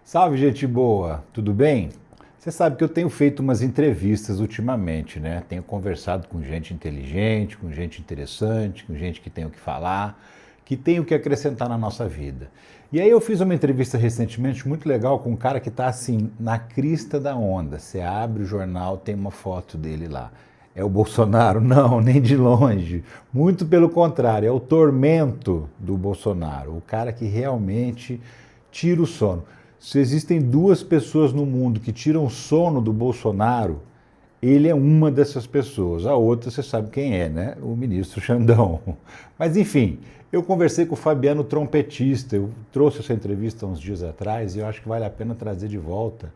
Salve, gente boa, tudo bem? Você sabe que eu tenho feito umas entrevistas ultimamente, né? Tenho conversado com gente inteligente, com gente interessante, com gente que tem o que falar, que tem o que acrescentar na nossa vida. E aí eu fiz uma entrevista recentemente muito legal com um cara que está assim, na crista da onda. Você abre o jornal, tem uma foto dele lá. É o Bolsonaro? Não, nem de longe. Muito pelo contrário, é o tormento do Bolsonaro, o cara que realmente tira o sono. Se existem duas pessoas no mundo que tiram o sono do Bolsonaro, ele é uma dessas pessoas. A outra você sabe quem é, né? O ministro Xandão. Mas enfim, eu conversei com o Fabiano Trompetista. Eu trouxe essa entrevista uns dias atrás e eu acho que vale a pena trazer de volta,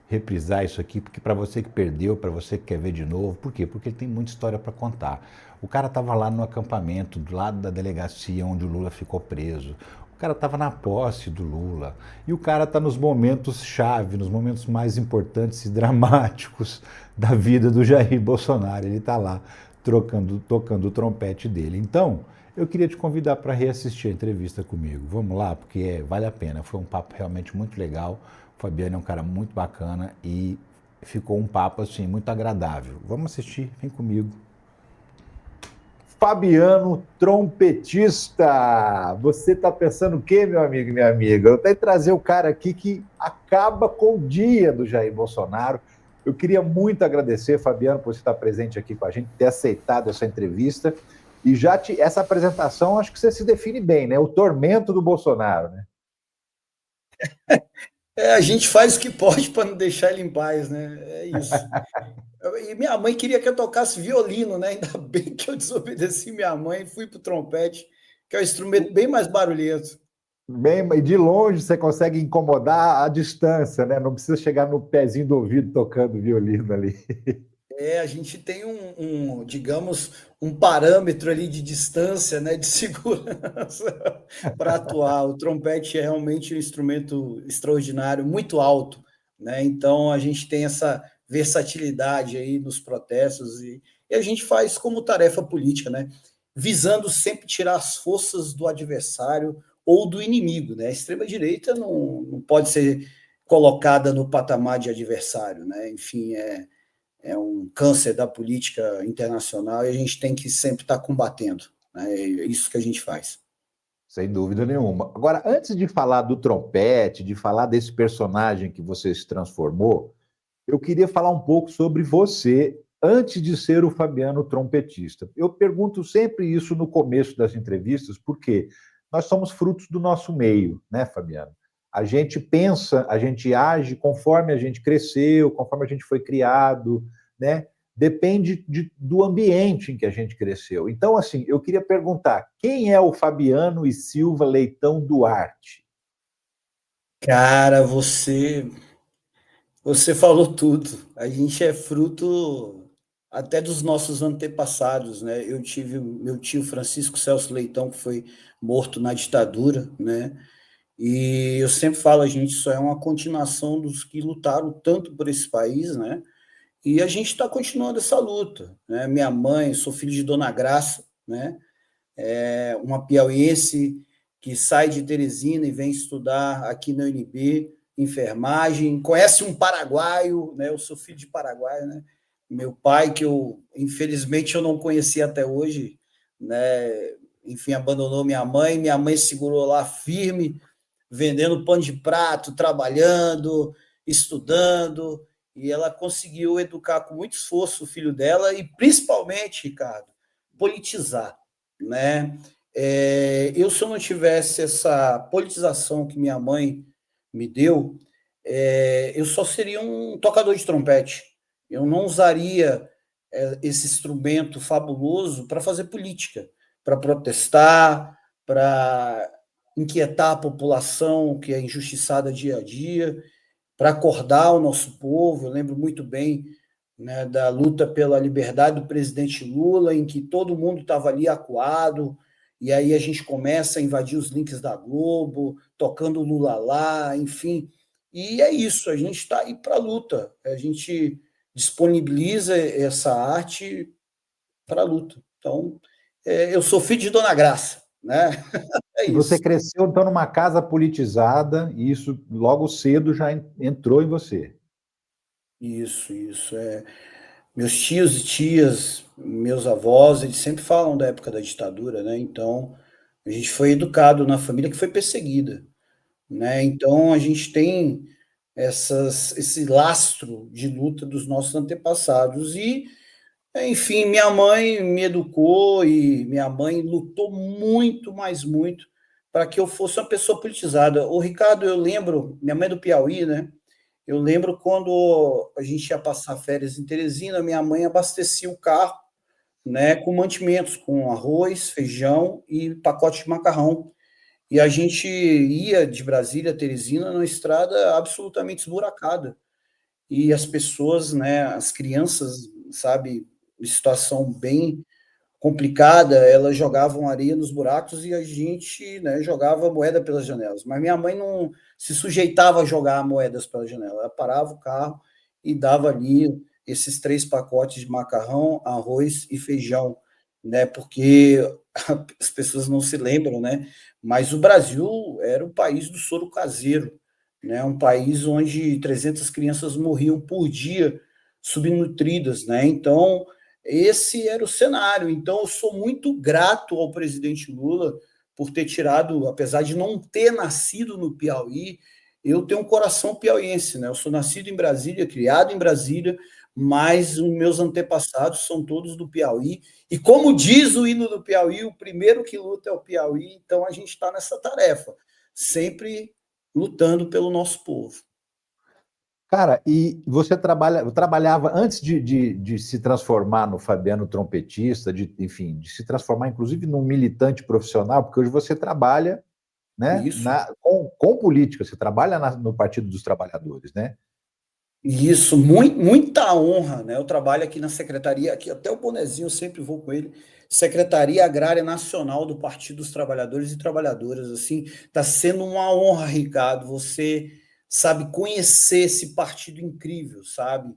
reprisar isso aqui, porque para você que perdeu, para você que quer ver de novo, por quê? Porque ele tem muita história para contar. O cara estava lá no acampamento, do lado da delegacia onde o Lula ficou preso. O cara estava na posse do Lula. E o cara está nos momentos chave, nos momentos mais importantes e dramáticos da vida do Jair Bolsonaro. Ele está lá tocando o trompete dele. Então, eu queria te convidar para reassistir a entrevista comigo. Vamos lá, porque vale a pena. Foi um papo realmente muito legal. O Fabiano é um cara muito bacana e ficou um papo assim muito agradável. Vamos assistir, vem comigo. Fabiano Trompetista. Você está pensando o quê, meu amigo e minha amiga? Eu tenho que trazer o cara aqui que acaba com o dia do Jair Bolsonaro. Eu queria muito agradecer, Fabiano, por você estar presente aqui com a gente, ter aceitado essa entrevista. E essa apresentação, acho que você se define bem, né? O tormento do Bolsonaro, né? A gente faz o que pode para não deixar ele em paz, né? É isso. E minha mãe queria que eu tocasse violino, né? Ainda bem que eu desobedeci minha mãe e fui para o trompete, que é um instrumento bem mais barulhento. Bem, e de longe você consegue incomodar a distância, né? Não precisa chegar no pezinho do ouvido tocando violino ali. A gente tem digamos, um parâmetro ali de distância, né, de segurança para atuar. O trompete é realmente um instrumento extraordinário, muito alto, né? Então a gente tem essa versatilidade aí nos protestos e a gente faz como tarefa política, né? Visando sempre tirar as forças do adversário ou do inimigo, né? A extrema-direita não pode ser colocada no patamar de adversário, né? Enfim, é um câncer da política internacional e a gente tem que sempre estar combatendo. Né? É isso que a gente faz. Sem dúvida nenhuma. Agora, antes de falar do trompete, de falar desse personagem que você se transformou, eu queria falar um pouco sobre você antes de ser o Fabiano trompetista. Eu pergunto sempre isso no começo das entrevistas, porque nós somos frutos do nosso meio, né, Fabiano? A gente pensa, a gente age conforme a gente cresceu, conforme a gente foi criado, né? Depende do ambiente em que a gente cresceu. Então, assim, eu queria perguntar: quem é o Fabiano e Silva Leitão Duarte? Cara, você falou tudo. A gente é fruto até dos nossos antepassados, né? Eu tive o meu tio Francisco Celso Leitão, que foi morto na ditadura, né? E eu sempre falo, a gente só é uma continuação dos que lutaram tanto por esse país, né? E a gente está continuando essa luta, né? Minha mãe, sou filho de Dona Graça, né? Uma piauiense que sai de Teresina e vem estudar aqui na UNB, enfermagem, conhece um paraguaio, né? Eu sou filho de paraguaio, né? Meu pai, que infelizmente eu não conheci até hoje, né? Enfim, abandonou minha mãe segurou lá firme, vendendo pão de prato, trabalhando, estudando, e ela conseguiu educar com muito esforço o filho dela e, principalmente, Ricardo, politizar, né? Se eu não tivesse essa politização que minha mãe me deu, eu só seria um tocador de trompete. Eu não usaria esse instrumento fabuloso para fazer política, para protestar, para inquietar a população que é injustiçada dia a dia, para acordar o nosso povo. Eu lembro muito bem, né, da luta pela liberdade do presidente Lula, em que todo mundo estava ali acuado, e aí a gente começa a invadir os links da Globo, tocando Lula lá, enfim. E é isso, a gente está aí para a luta, a gente disponibiliza essa arte para a luta. Então, eu sou filho de Dona Graça, né? É E você isso. cresceu, então, numa casa politizada, e isso logo cedo já entrou em você. Isso. Meus tios e tias, meus avós, eles sempre falam da época da ditadura, né? Então, a gente foi educado na família que foi perseguida, né? Então, a gente tem esse lastro de luta dos nossos antepassados. E, enfim, minha mãe me educou e minha mãe lutou muito, mas muito, para que eu fosse uma pessoa politizada. O Ricardo, eu lembro, minha mãe é do Piauí, né? Eu lembro quando a gente ia passar férias em Teresina, minha mãe abastecia o carro, né, com mantimentos, com arroz, feijão e pacote de macarrão. E a gente ia de Brasília a Teresina numa estrada absolutamente esburacada. E as pessoas, né, as crianças, sabe, em situação bem complicada, elas jogavam areia nos buracos e a gente, né, jogava moeda pelas janelas. Mas minha mãe não se sujeitava a jogar moedas pela janela. Ela parava o carro e dava ali esses 3 pacotes de macarrão, arroz e feijão, né? Porque as pessoas não se lembram, né? Mas o Brasil era o país do soro caseiro, né? Um país onde 300 crianças morriam por dia subnutridas, né? Então, esse era o cenário. Então, eu sou muito grato ao presidente Lula por ter tirado, apesar de não ter nascido no Piauí, eu tenho um coração piauiense, né? Eu sou nascido em Brasília, criado em Brasília, mas os meus antepassados são todos do Piauí. E como diz o hino do Piauí, o primeiro que luta é o Piauí, então a gente está nessa tarefa, sempre lutando pelo nosso povo. Cara, e você trabalhava antes de se transformar no Fabiano trompetista, enfim, de se transformar inclusive num militante profissional, porque hoje você trabalha, né, Isso. com política, você trabalha no Partido dos Trabalhadores, né? Isso, muita honra, né? Eu trabalho aqui na secretaria, aqui até o bonezinho eu sempre vou com ele, Secretaria Agrária Nacional do Partido dos Trabalhadores e Trabalhadoras, assim, está sendo uma honra, Ricardo, você, sabe, conhecer esse partido incrível, sabe,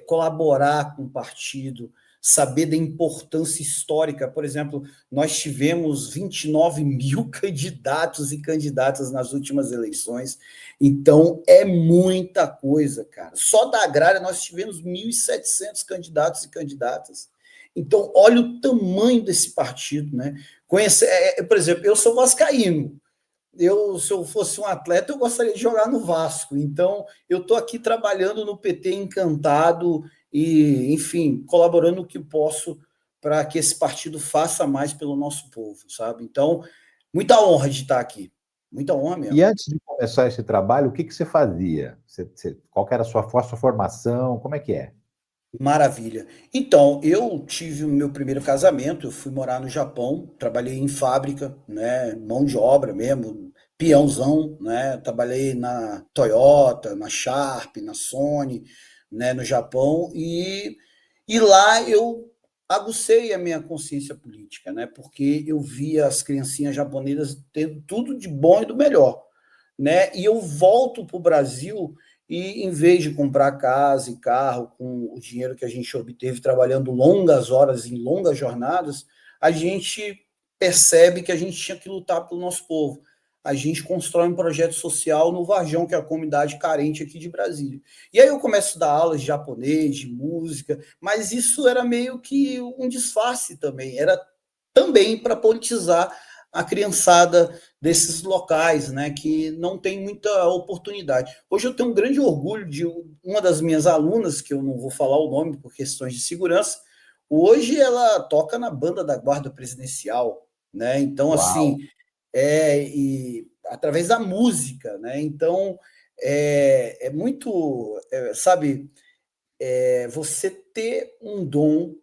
colaborar com o partido, saber da importância histórica. Por exemplo, nós tivemos 29 mil candidatos e candidatas nas últimas eleições, então, é muita coisa, cara. Só da agrária nós tivemos 1.700 candidatos e candidatas. Então, olha o tamanho desse partido, né? Por exemplo, eu sou vascaíno. Se eu fosse um atleta, eu gostaria de jogar no Vasco. Então, eu estou aqui trabalhando no PT encantado e, enfim, colaborando o que posso para que esse partido faça mais pelo nosso povo, sabe? Então, muita honra de estar aqui. Muita honra E mesmo. antes de começar esse trabalho, o que você fazia? Qual que era a sua formação? Como é que é? Maravilha. Então, eu tive o meu primeiro casamento, eu fui morar no Japão, trabalhei em fábrica, né, mão de obra mesmo, peãozão, né, trabalhei na Toyota, na Sharp, na Sony, né, no Japão, e lá eu agucei a minha consciência política, né, porque eu via as criancinhas japonesas tendo tudo de bom e do melhor, né, e eu volto para o Brasil e, em vez de comprar casa e carro com o dinheiro que a gente obteve trabalhando longas horas em longas jornadas, a gente percebe que a gente tinha que lutar pelo nosso povo. A gente constrói um projeto social no Varjão, que é a comunidade carente aqui de Brasília. E aí eu começo a dar aulas de japonês, de música, mas isso era meio que um disfarce também, era também para politizar a criançada desses locais, né, que não tem muita oportunidade. Hoje eu tenho um grande orgulho de uma das minhas alunas, que eu não vou falar o nome por questões de segurança, hoje ela toca na banda da Guarda Presidencial, né? Então, Uau! assim, e através da música, né? Então, é muito, sabe, você ter um dom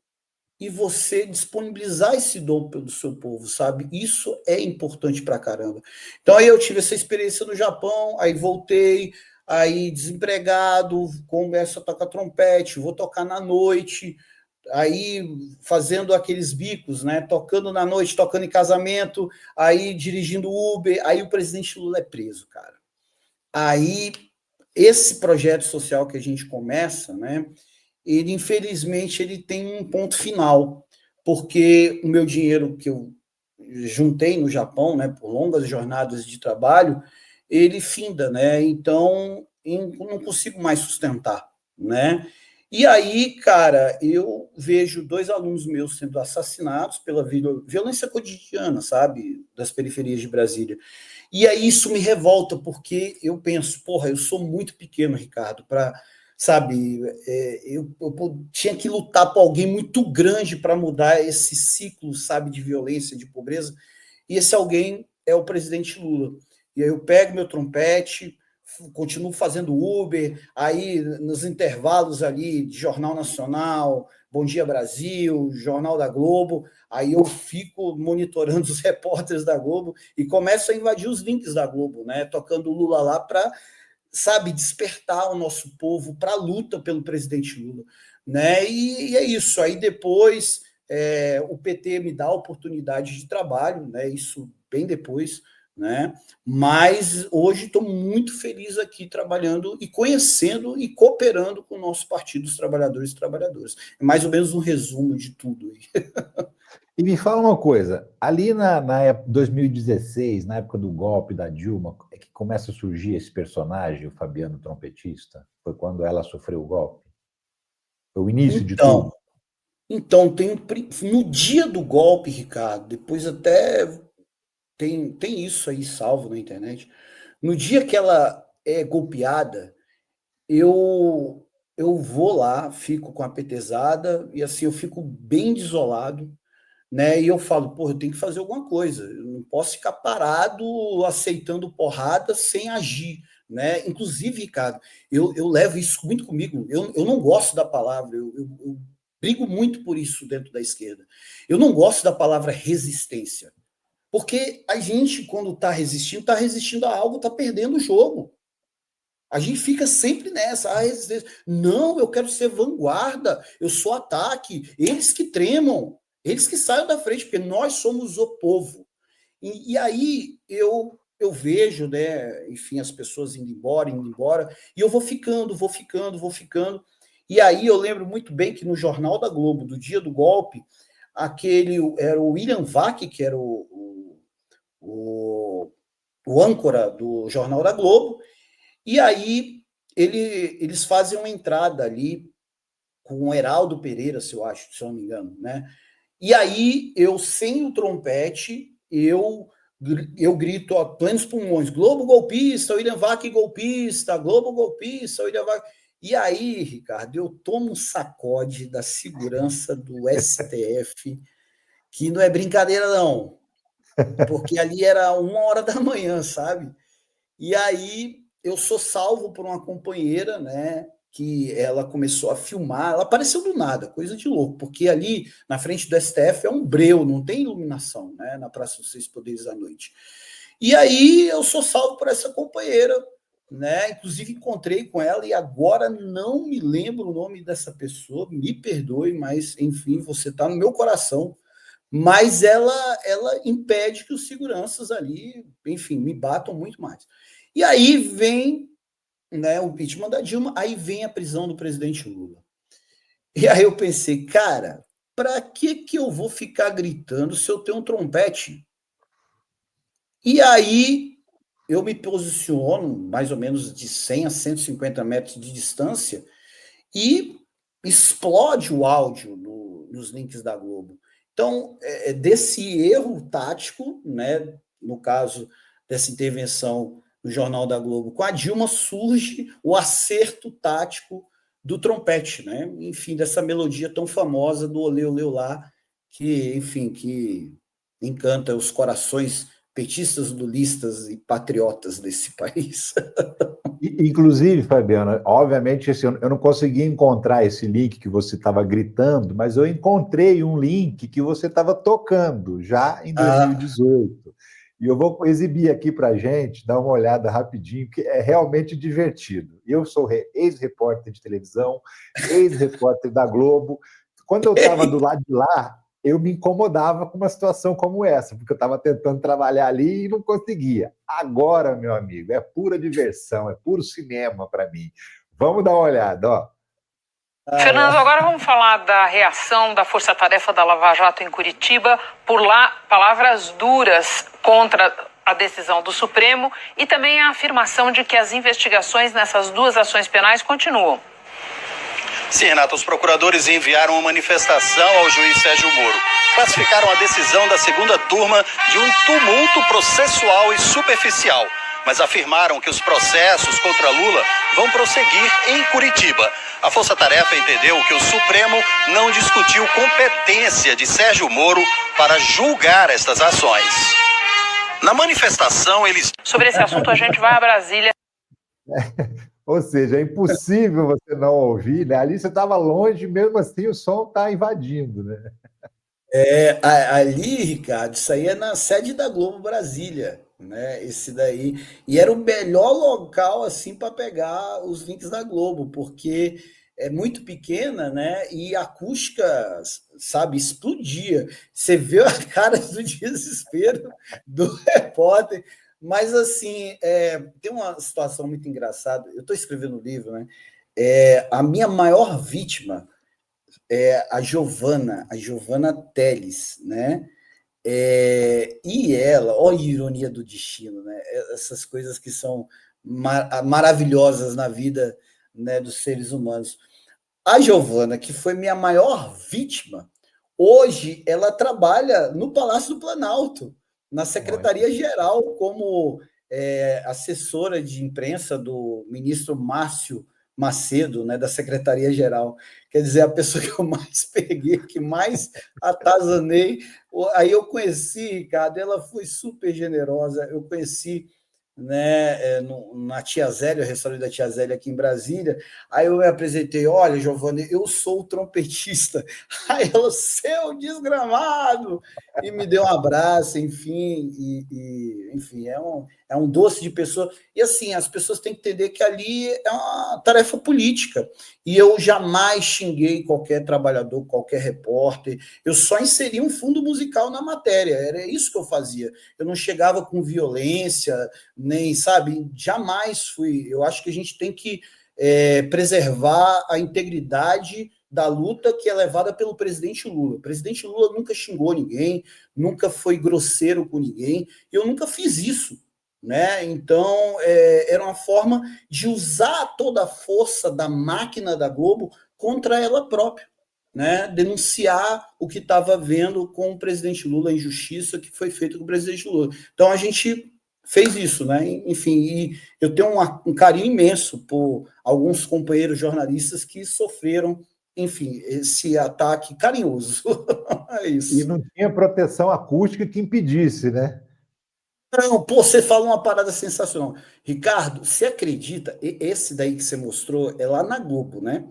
e você disponibilizar esse dom pelo seu povo, sabe? Isso é importante pra caramba. Então aí eu tive essa experiência no Japão, aí voltei, aí desempregado, começo a tocar trompete, vou tocar na noite, aí fazendo aqueles bicos, né? Tocando na noite, tocando em casamento, aí dirigindo Uber, aí o presidente Lula é preso, cara. Aí esse projeto social que a gente começa, né? Ele infelizmente ele tem um ponto final, porque o meu dinheiro que eu juntei no Japão, né, por longas jornadas de trabalho, ele finda, né? Então, não consigo mais sustentar, né? E aí, cara, eu vejo 2 alunos meus sendo assassinados pela violência cotidiana, sabe, das periferias de Brasília. E aí isso me revolta, porque eu penso, porra, eu sou muito pequeno, Ricardo, para, sabe, eu tinha que lutar por alguém muito grande para mudar esse ciclo, sabe, de violência, de pobreza, e esse alguém é o presidente Lula. E aí eu pego meu trompete, continuo fazendo Uber, aí nos intervalos ali de Jornal Nacional, Bom Dia Brasil, Jornal da Globo, aí eu fico monitorando os repórteres da Globo e começo a invadir os links da Globo, né? Tocando Lula lá para, sabe, despertar o nosso povo para a luta pelo presidente Lula, né? E é isso. Aí depois o PT me dá a oportunidade de trabalho, né? Isso bem depois, né? Mas hoje estou muito feliz aqui trabalhando e conhecendo e cooperando com o nosso Partido dos Trabalhadores e Trabalhadoras. É mais ou menos um resumo de tudo aí. E me fala uma coisa, ali na época 2016, na época do golpe da Dilma, é que começa a surgir esse personagem, o Fabiano Trompetista? Foi quando ela sofreu o golpe? Foi o início de Então, tudo? no dia do golpe, Ricardo, depois até tem isso aí salvo na internet. No dia que ela é golpeada, eu eu vou lá, fico com a petezada e assim eu fico bem desolado, né? E eu falo, pô, eu tenho que fazer alguma coisa. Eu não posso ficar parado aceitando porrada sem agir, né? Inclusive, Ricardo, eu levo isso muito comigo. Eu não gosto da palavra, eu brigo muito por isso dentro da esquerda. Eu não gosto da palavra resistência. Porque a gente, quando está resistindo a algo, está perdendo o jogo. A gente fica sempre nessa, a resistência. Não, eu quero ser vanguarda, eu sou ataque. Eles que tremam, eles que saiam da frente, porque nós somos o povo. E aí eu vejo, né, enfim, as pessoas indo embora, e eu vou ficando, vou ficando, vou ficando. E aí eu lembro muito bem que no Jornal da Globo, do dia do golpe, aquele era o William Vac, que era o, o âncora do Jornal da Globo, e aí eles fazem uma entrada ali com o Heraldo Pereira, se eu acho, se eu não me engano, né? E aí eu, sem o trompete, eu grito a plenos pulmões, Globo golpista, William Vac golpista, Globo golpista, William Vac... E aí, Ricardo, eu tomo um sacode da segurança do STF, que não é brincadeira, não, porque ali era 1 hora da manhã, sabe? E aí eu sou salvo por uma companheira, né? Que ela começou a filmar, ela apareceu do nada, coisa de louco, porque ali na frente do STF é um breu, não tem iluminação, né? Na Praça dos Seis Poderes à noite. E aí eu sou salvo por essa companheira, né? Inclusive encontrei com ela e agora não me lembro o nome dessa pessoa, me perdoe, mas enfim, você está no meu coração. Mas ela impede que os seguranças ali, enfim, me batam muito mais. E aí vem, né, o impeachment da Dilma, aí vem a prisão do presidente Lula. E aí eu pensei, cara, para que eu vou ficar gritando se eu tenho um trompete? E aí eu me posiciono mais ou menos de 100 a 150 metros de distância e explode o áudio nos links da Globo. Então, desse erro tático, né, no caso dessa intervenção no Jornal da Globo com a Dilma, surge o acerto tático do trompete, né? Enfim, dessa melodia tão famosa do Olê, Olê, Olá, que, enfim, que encanta os corações petistas, lulistas e patriotas desse país. Inclusive, Fabiana, obviamente assim, eu não consegui encontrar esse link que você estava gritando, mas eu encontrei um link que você estava tocando já em Ah, 2018. E eu vou exibir aqui para a gente, dar uma olhada rapidinho, que é realmente divertido. Eu sou ex-repórter de televisão, ex-repórter da Globo. Quando eu estava do lado de lá, eu me incomodava com uma situação como essa, porque eu estava tentando trabalhar ali e não conseguia. Agora, meu amigo, é pura diversão, é puro cinema para mim. Vamos dar uma olhada, ó. Fernando, agora vamos falar da reação da Força Tarefa da Lava Jato em Curitiba. Por lá, palavras duras contra a decisão do Supremo e também a afirmação de que as investigações nessas duas ações penais continuam. Sim, Renato, os procuradores enviaram uma manifestação ao juiz Sérgio Moro. Classificaram a decisão da segunda turma de um tumulto processual e superficial, mas afirmaram que os processos contra Lula vão prosseguir em Curitiba. A Força Tarefa entendeu que o Supremo não discutiu competência de Sérgio Moro para julgar estas ações. Na manifestação, eles... Sobre esse assunto, a gente vai a Brasília. Ou seja, é impossível você não ouvir, né? Ali você estava longe, mesmo assim o som está invadindo, né? Ali, Ricardo, isso aí é na sede da Globo Brasília, né? Esse daí. E era o melhor local, assim, para pegar os links da Globo, porque é muito pequena, né? E a acústica, sabe, explodia. Você vê a cara do desespero do repórter. Mas, assim, tem uma situação muito engraçada. Eu estou escrevendo um livro, né? A minha maior vítima é a Giovana Teles, né? E ela, olha a ironia do destino, né? Essas coisas que são maravilhosas na vida, né, dos seres humanos. A Giovana, que foi minha maior vítima, hoje ela trabalha no Palácio do Planalto, na Secretaria-Geral, como assessora de imprensa do ministro Márcio Macedo, né, da Secretaria-Geral. Quer dizer, a pessoa que eu mais peguei, que mais atazanei. Aí eu conheci, Ricardo, ela foi super generosa. Eu conheci, né, na Tia Zélia, o restaurante da Tia Zélia aqui em Brasília. Aí eu me apresentei, olha, Giovanni, eu sou o trompetista. Aí ela, seu desgramado, e me deu um abraço, enfim, enfim, é um doce de pessoa. E assim, as pessoas têm que entender que ali é uma tarefa política. E eu jamais xinguei qualquer trabalhador, qualquer repórter. Eu só inseri um fundo musical na matéria. Era isso que eu fazia. Eu não chegava com violência, nem, sabe, jamais fui. Eu acho que a gente tem que preservar a integridade da luta que é levada pelo presidente Lula. O presidente Lula nunca xingou ninguém, nunca foi grosseiro com ninguém, e eu nunca fiz isso. Né? Então, era uma forma de usar toda a força da máquina da Globo contra ela própria. Né? Denunciar o que estava vendo com o presidente Lula, a injustiça que foi feita com o presidente Lula. Então, a gente fez isso, né? Enfim, e eu tenho um carinho imenso por alguns companheiros jornalistas que sofreram, enfim, esse ataque carinhoso. É isso. E não tinha proteção acústica que impedisse, né? Não, pô, você fala uma parada sensacional. Ricardo, você acredita? Esse daí que você mostrou é lá na Globo, né?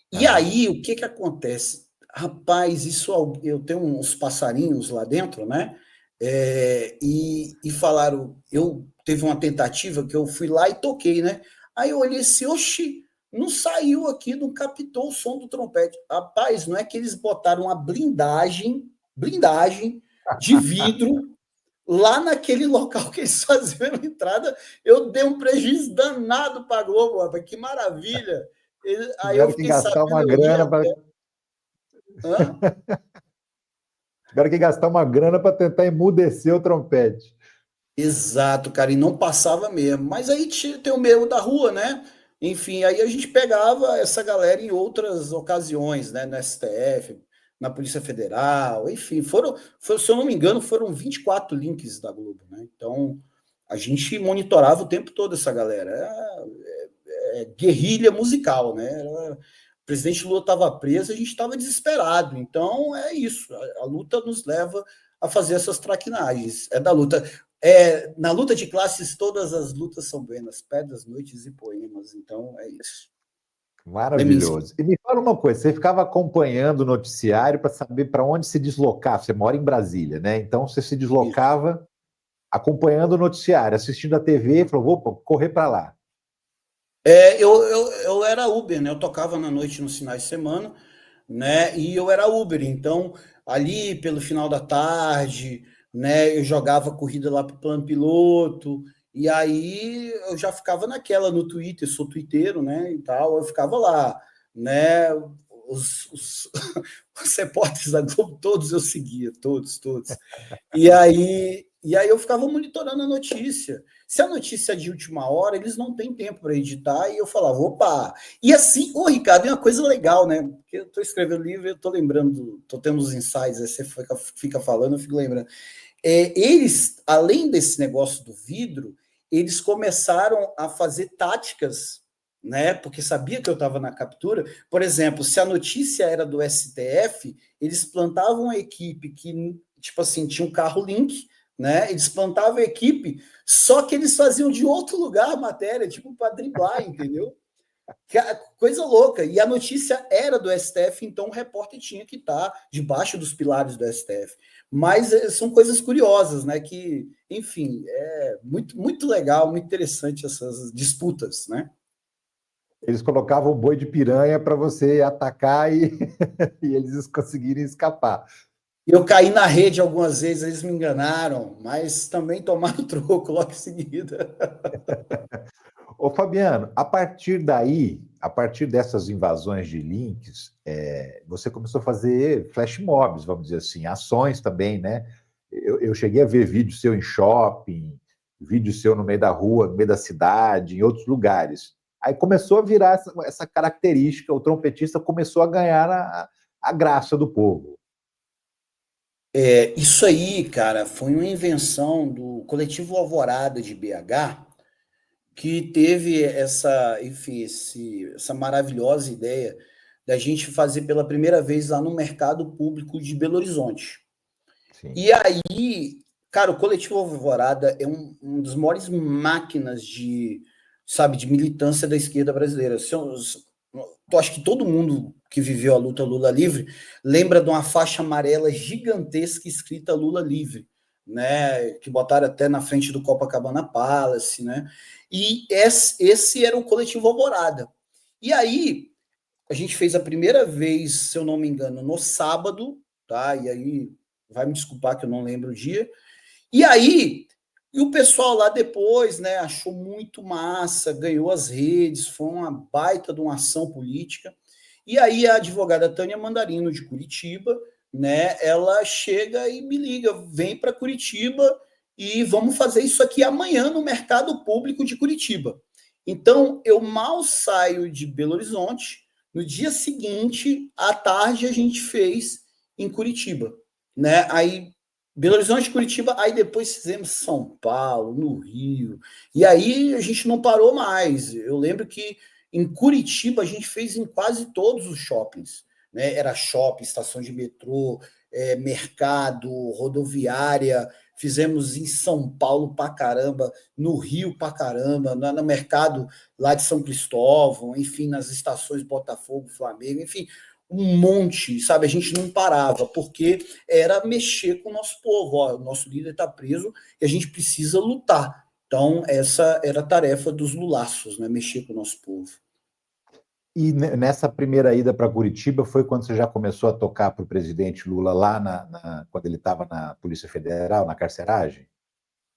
E aí, o que que acontece? Rapaz, isso eu tenho uns passarinhos lá dentro, né? E falaram, teve uma tentativa que eu fui lá e toquei, né? Aí eu olhei assim, oxi, não saiu aqui, não captou o som do trompete. Rapaz, não é que eles botaram uma blindagem de vidro lá naquele local que eles faziam a entrada. Eu dei um prejuízo danado para a Globo, rapaz, que maravilha. Aí eu Tiveram que fiquei gastar sabendo, uma eu ri grana para até. Hã? tiveram que gastar uma grana para tentar emudecer o trompete. Exato, cara, e não passava mesmo. Mas aí tem o meio da rua, né? Enfim, aí a gente pegava essa galera em outras ocasiões, né? No STF, na Polícia Federal, enfim, se eu não me engano, foram 24 links da Globo, né? Então, a gente monitorava o tempo todo essa galera. Guerrilha musical, né? O presidente Lula estava preso, a gente estava desesperado. Então, é isso. A luta nos leva a fazer essas traquinagens. É da luta. Na luta de classes, todas as lutas são buenas, pedras, noites e poemas. Então, é isso. Maravilhoso. E me fala uma coisa, você ficava acompanhando o noticiário para saber para onde se deslocar. Você mora em Brasília, né? Então você se deslocava acompanhando o noticiário, assistindo a TV, e falou, vou correr para lá. Eu era Uber, né? Eu tocava na noite nos finais de semana, né? E eu era Uber, então ali pelo final da tarde, né? Eu jogava corrida lá pro plano piloto, e aí eu já ficava naquela no Twitter, sou twitteiro, né? E tal, eu ficava lá, né? Os, os repórteres da Globo, todos eu seguia, todos. E aí eu ficava monitorando a notícia. Se a notícia é de última hora, eles não têm tempo para editar, e eu falava, opa! E assim, Ricardo, é uma coisa legal, né? Porque eu estou escrevendo livro e eu estou lembrando, estou tendo uns insights, aí você fica falando, eu fico lembrando. Eles, além desse negócio do vidro, eles começaram a fazer táticas, né? Porque sabia que eu estava na captura. Por exemplo, se a notícia era do STF, eles plantavam a equipe que, tipo assim, tinha um carro link, né? Eles plantavam a equipe, só que eles faziam de outro lugar a matéria, tipo, para driblar, entendeu? Coisa louca. E a notícia era do STF, então o repórter tinha que estar debaixo dos pilares do STF. Mas são coisas curiosas, né? Que, enfim, é muito, muito legal, muito interessante essas disputas, né? Eles colocavam o boi de piranha para você atacar e, e eles conseguirem escapar. Eu caí na rede algumas vezes, eles me enganaram, mas também tomaram troco logo em seguida. Ô Fabiano, a partir daí, a partir dessas invasões de links, você começou a fazer flash mobs, vamos dizer assim, ações também, né? Eu cheguei a ver vídeo seu em shopping, vídeo seu no meio da rua, no meio da cidade, em outros lugares. Aí começou a virar essa característica, o trompetista começou a ganhar a graça do povo. Isso aí, cara, foi uma invenção do Coletivo Alvorada de BH, que teve enfim, essa maravilhosa ideia da gente fazer pela primeira vez lá no mercado público de Belo Horizonte. Sim. E aí, cara, o Coletivo Alvorada é um dos maiores máquinas de militância da esquerda brasileira. Eu acho que todo mundo que viveu a luta Lula livre lembra de uma faixa amarela gigantesca escrita Lula livre, né? Que botaram até na frente do Copacabana Palace, né? E esse era o Coletivo Alvorada. E aí, a gente fez a primeira vez, se eu não me engano, no sábado, tá? E aí, vai me desculpar que eu não lembro o dia. E aí, o pessoal lá depois, né, achou muito massa, ganhou as redes, foi uma baita de uma ação política. E aí a advogada Tânia Mandarino de Curitiba, né, ela chega e me liga, vem para Curitiba e vamos fazer isso aqui amanhã no mercado público de Curitiba. Então, eu mal saio de Belo Horizonte, no dia seguinte, à tarde, a gente fez em Curitiba, né? Aí Belo Horizonte, Curitiba, aí depois fizemos São Paulo, no Rio, e aí a gente não parou mais. Eu lembro que em Curitiba a gente fez em quase todos os shoppings, né? Era shopping, estação de metrô, mercado, rodoviária, fizemos em São Paulo pra caramba, no Rio pra caramba, no mercado lá de São Cristóvão, enfim, nas estações Botafogo, Flamengo, enfim, um monte, sabe? A gente não parava, porque era mexer com o nosso povo. Ó, o nosso líder está preso e a gente precisa lutar. Então, essa era a tarefa dos lulaços, né? Mexer com o nosso povo. E nessa primeira ida para Curitiba foi quando você já começou a tocar para o presidente Lula lá quando ele estava na Polícia Federal, na carceragem?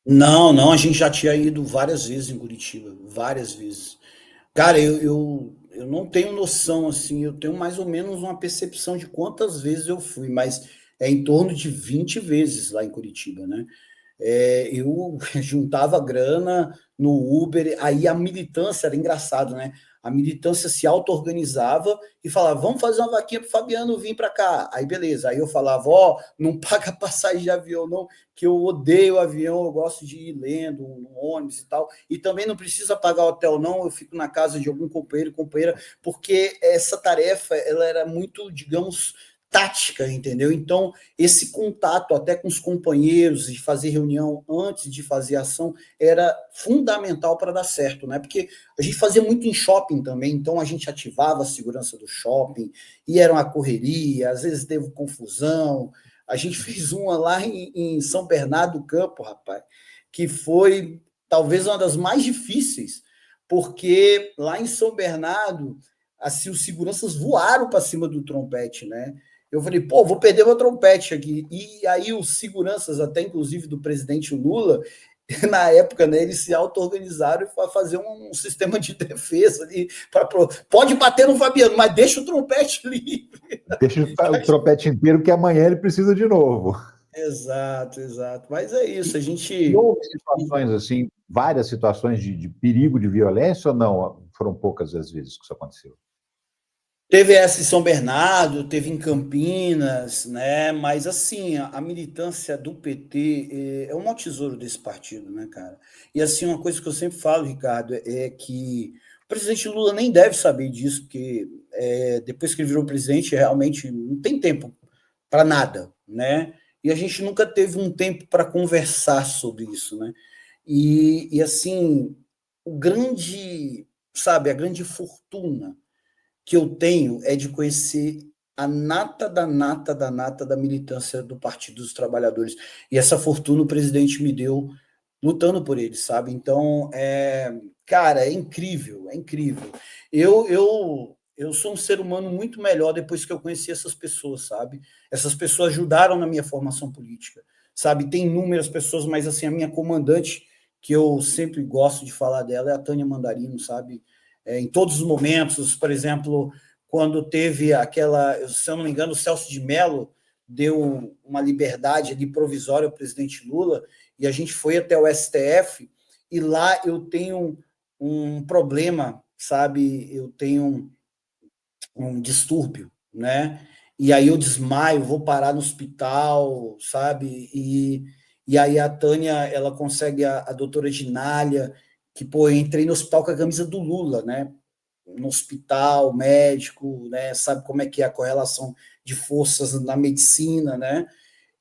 Não, a gente já tinha ido várias vezes em Curitiba, várias vezes. Cara, eu não tenho noção, assim, eu tenho mais ou menos uma percepção de quantas vezes eu fui, mas é em torno de 20 vezes lá em Curitiba, né? Eu juntava grana no Uber, aí a militância era engraçado, né? A militância se auto-organizava e falava, vamos fazer uma vaquinha para o Fabiano vir para cá. Aí beleza, aí eu falava, ó, não paga passagem de avião não, que eu odeio avião, eu gosto de ir lendo no ônibus e tal, e também não precisa pagar hotel não, eu fico na casa de algum companheiro, companheira, porque essa tarefa, ela era muito, digamos, tática, entendeu? Então, esse contato até com os companheiros, de fazer reunião antes de fazer ação, era fundamental para dar certo, né? Porque a gente fazia muito em shopping também, então a gente ativava a segurança do shopping, e era uma correria, às vezes teve confusão. A gente fez uma lá em São Bernardo do Campo, rapaz, que foi talvez uma das mais difíceis, porque lá em São Bernardo, assim, os seguranças voaram para cima do trompete, né? Eu falei, pô, vou perder meu trompete aqui. E aí os seguranças, até inclusive do presidente Lula, na época, né, eles se auto-organizaram para fazer um sistema de defesa ali. Pode bater no Fabiano, mas deixa o trompete livre. Deixa o trompete inteiro, que amanhã ele precisa de novo. Exato, exato. Mas é isso, a gente... E houve situações assim, várias situações de perigo de violência ou não? Foram poucas as vezes que isso aconteceu? Teve essa em São Bernardo, teve em Campinas, né? Mas assim, a militância do PT é o maior tesouro desse partido, né, cara? E assim, uma coisa que eu sempre falo, Ricardo, é que o presidente Lula nem deve saber disso, porque depois que ele virou presidente, realmente não tem tempo para nada, né? E a gente nunca teve um tempo para conversar sobre isso, né? E assim, o grande, sabe, a grande fortuna que eu tenho é de conhecer a nata da nata da nata da militância do Partido dos Trabalhadores. E essa fortuna o presidente me deu lutando por eles, sabe? Então, cara, é incrível, é incrível. Eu sou um ser humano muito melhor depois que eu conheci essas pessoas, sabe? Essas pessoas ajudaram na minha formação política, sabe? Tem inúmeras pessoas, mas assim, a minha comandante, que eu sempre gosto de falar dela, é a Tânia Mandarino, sabe? Em todos os momentos, por exemplo, quando teve aquela, se eu não me engano, o Celso de Mello deu uma liberdade ali provisória ao presidente Lula, e a gente foi até o STF, e lá eu tenho um problema, sabe? Eu tenho um distúrbio, né? E aí eu desmaio, vou parar no hospital, sabe? E aí a Tânia, ela consegue, a doutora Ginália, que, pô, eu entrei no hospital com a camisa do Lula, né? No hospital, médico, né? Sabe como é que é a correlação de forças na medicina, né?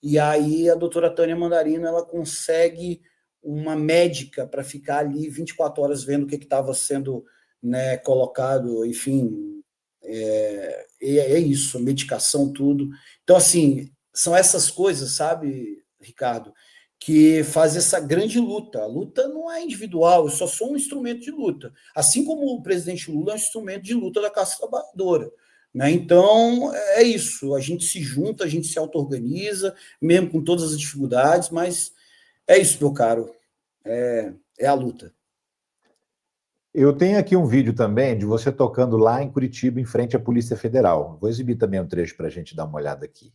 E aí a doutora Tânia Mandarino, ela consegue uma médica para ficar ali 24 horas vendo o que estava sendo, né, colocado, enfim, é isso, medicação, tudo. Então, assim, são essas coisas, sabe, Ricardo, que faz essa grande luta. A luta não é individual, eu só sou um instrumento de luta. Assim como o presidente Lula é um instrumento de luta da classe trabalhadora. Né? Então, é isso. A gente se junta, a gente se auto-organiza, mesmo com todas as dificuldades, mas é isso, meu caro. É a luta. Eu tenho aqui um vídeo também de você tocando lá em Curitiba, em frente à Polícia Federal. Vou exibir também um trecho para a gente dar uma olhada aqui.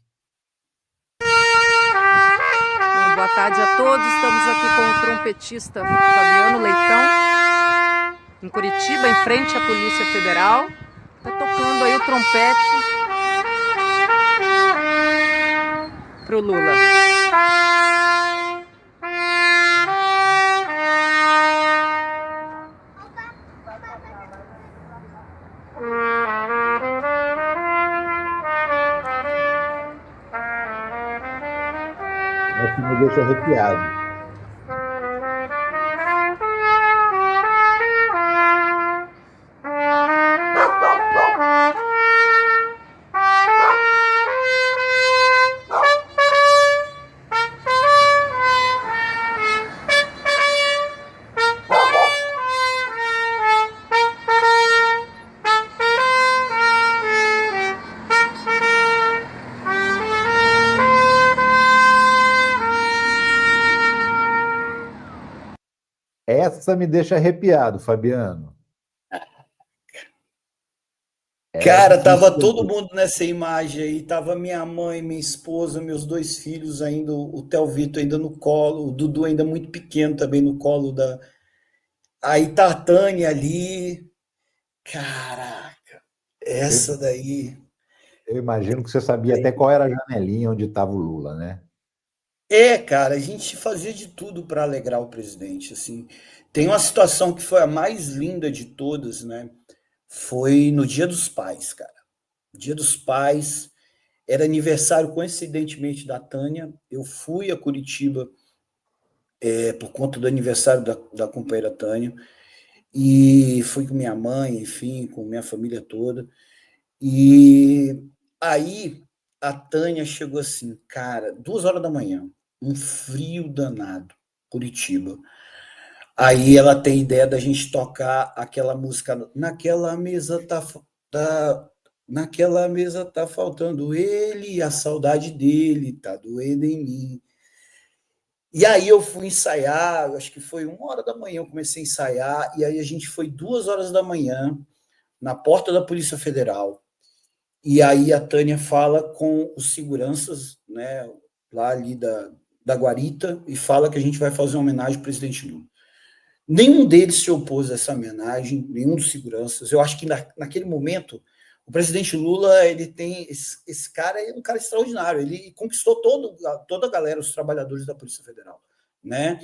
Boa tarde a todos, estamos aqui com o trompetista Fabiano Leitão, em Curitiba, em frente à Polícia Federal. Está tocando aí o trompete pro Lula. Isso me deixa arrepiado. Essa me deixa arrepiado, Fabiano. Cara, tava todo mundo nessa imagem aí, tava minha mãe, minha esposa, meus dois filhos ainda, o Theo Vitor ainda no colo, o Dudu ainda muito pequeno também no colo da... Aí tá a Tânia ali, caraca, essa daí... Eu imagino que você sabia até qual era a janelinha onde estava o Lula, né? Cara, a gente fazia de tudo para alegrar o presidente, assim. Tem uma situação que foi a mais linda de todas, né? Foi no Dia dos Pais, cara. Dia dos Pais, era aniversário, coincidentemente, da Tânia. Eu fui a Curitiba por conta do aniversário da companheira Tânia, e fui com minha mãe, enfim, com minha família toda. E aí a Tânia chegou assim, cara, 2 horas da manhã, um frio danado, Curitiba. Aí ela tem ideia da gente tocar aquela música, tá naquela mesa tá faltando ele, a saudade dele tá doendo em mim. E aí eu fui ensaiar, acho que foi 1h da manhã, eu comecei a ensaiar, e aí a gente foi 2h da manhã na porta da Polícia Federal. E aí a Tânia fala com os seguranças, né, lá ali da guarita, e fala que a gente vai fazer uma homenagem ao presidente Lula. Nenhum deles se opôs a essa homenagem, nenhum dos seguranças. Eu acho que naquele momento o presidente Lula, ele tem esse cara é um cara extraordinário. Ele conquistou toda a galera, os trabalhadores da Polícia Federal, né?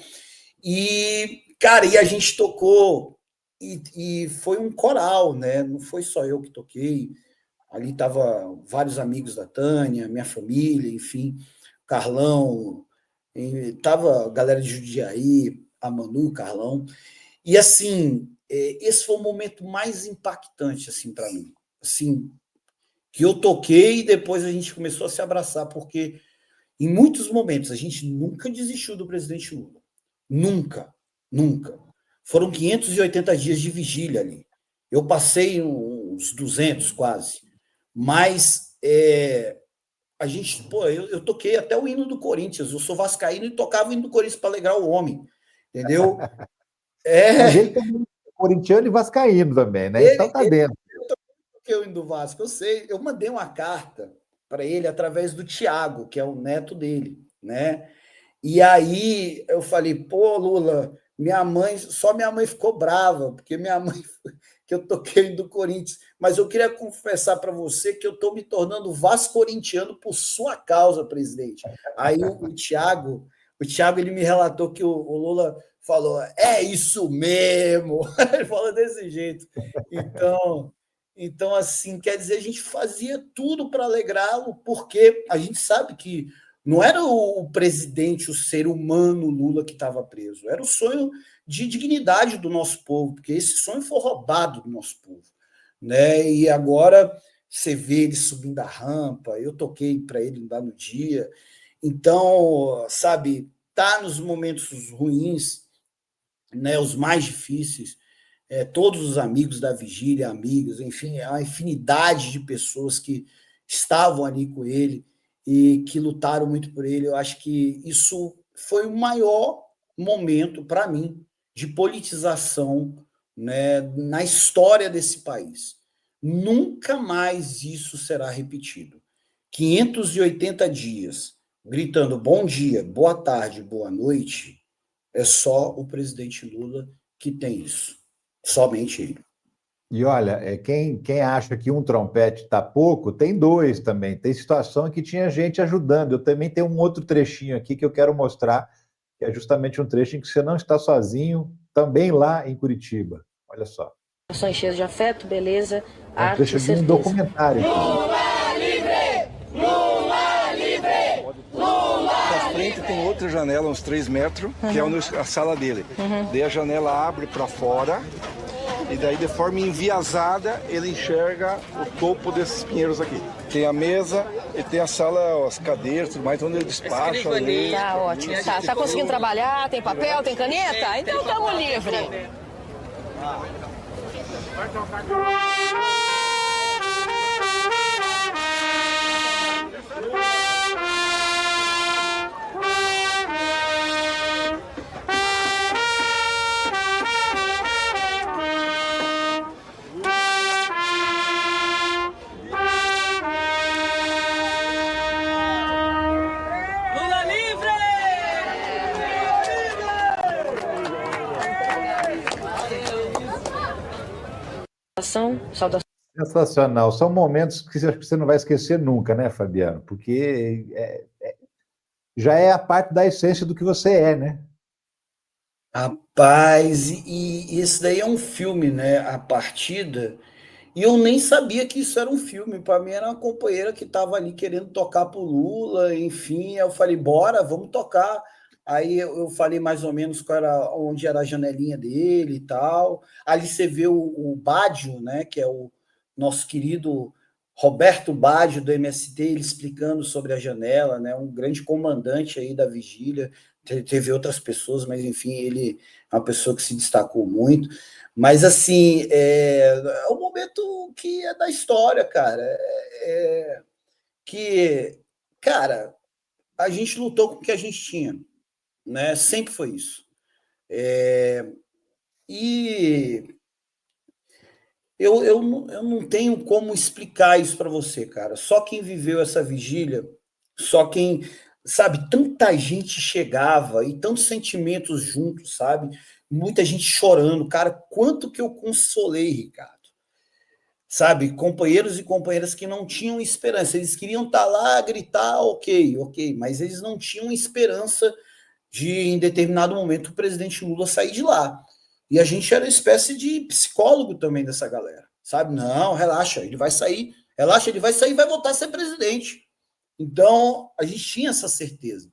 E cara, e a gente tocou e foi um coral, né? Não foi só eu que toquei. Ali tava vários amigos da Tânia, minha família, enfim, Carlão, tava a galera de Jundiaí, a Manu, o Carlão. E assim, esse foi o momento mais impactante assim para mim, assim, que eu toquei e depois a gente começou a se abraçar, porque em muitos momentos a gente nunca desistiu do presidente Lula. Nunca, nunca. Foram 580 dias de vigília ali. Eu passei uns 200 quase. Mas a gente, pô, eu toquei até o hino do Corinthians. Eu sou vascaíno e tocava o hino do Corinthians para alegrar o homem, entendeu? Mas ele também é corintiano e vascaíno também, né? Então tá Ele dentro. toquei o hino do Vasco, eu sei. Eu mandei uma carta para ele através do Tiago, que é o neto dele, né? E aí eu falei, pô, Lula, só minha mãe ficou brava, porque minha mãe que eu toquei do Corinthians, mas eu queria confessar para você que eu estou me tornando vascorintiano por sua causa, presidente. Aí o Thiago ele me relatou que o Lula falou, é isso mesmo, ele falou desse jeito. Então, assim, quer dizer, a gente fazia tudo para alegrá-lo, porque a gente sabe que não era o presidente, o ser humano Lula que estava preso, era o sonho de dignidade do nosso povo, porque esse sonho foi roubado do nosso povo, né? E agora você vê ele subindo a rampa, eu toquei para ele lá no dia. Então, sabe, tá nos momentos ruins, né, os mais difíceis, todos os amigos da vigília, amigas, enfim, a infinidade de pessoas que estavam ali com ele e que lutaram muito por ele. Eu acho que isso foi o maior momento para mim de politização, né, na história desse país. Nunca mais isso será repetido. 580 dias gritando bom dia, boa tarde, boa noite, é só o presidente Lula que tem isso. Somente ele. E olha, quem acha que um trompete está pouco, tem dois também. Tem situação em que tinha gente ajudando. Eu também tenho um outro trechinho aqui que eu quero mostrar, que é justamente um trecho em que você não está sozinho, também lá em Curitiba. Olha só. Ações cheias de afeto, beleza, É um arte trecho e de um certeza. documentário. Lula livre! Lula livre! Lula! Na frente tem outra janela, uns 3 metros, que é a sala dele. Daí a janela abre para fora e daí de forma enviesada ele enxerga o topo desses pinheiros aqui. Tem a mesa e tem a sala, as cadeiras, tudo mais, onde ele despacha. Tá ótimo. Tá conseguindo trabalhar? Tem papel, tem caneta? Então estamos livre. Lula livre! Saudação. Sensacional. São momentos que você não vai esquecer nunca, né, Fabiano? Porque já é a parte da essência do que você é, né? Rapaz, e esse daí é um filme, né? A Partida. E eu nem sabia que isso era um filme. Para mim era uma companheira que estava ali querendo tocar pro Lula, enfim. Eu falei, bora, vamos tocar. Aí eu falei mais ou menos onde era a janelinha dele e tal. Ali você vê o Baggio, né? Que é o nosso querido Roberto Baggio do MST, ele explicando sobre a janela, né? Um grande comandante aí da vigília. Teve outras pessoas, mas enfim, ele é uma pessoa que se destacou muito. Mas, assim, um momento que é da história, cara. Que, cara, a gente lutou com o que a gente tinha. né? Sempre foi isso. E eu não tenho como explicar isso para você, cara. Só quem viveu essa vigília, só quem, sabe, tanta gente chegava e tantos sentimentos juntos, sabe? Muita gente chorando. Cara, quanto que eu consolei, Ricardo. Sabe, companheiros e companheiras que não tinham esperança. Eles queriam estar lá, gritar, ok, mas eles não tinham esperança de, em determinado momento, o presidente Lula sair de lá. E a gente era uma espécie de psicólogo também dessa galera, sabe? Não, relaxa, ele vai sair, relaxa, ele vai sair e vai voltar a ser presidente. Então, a gente tinha essa certeza.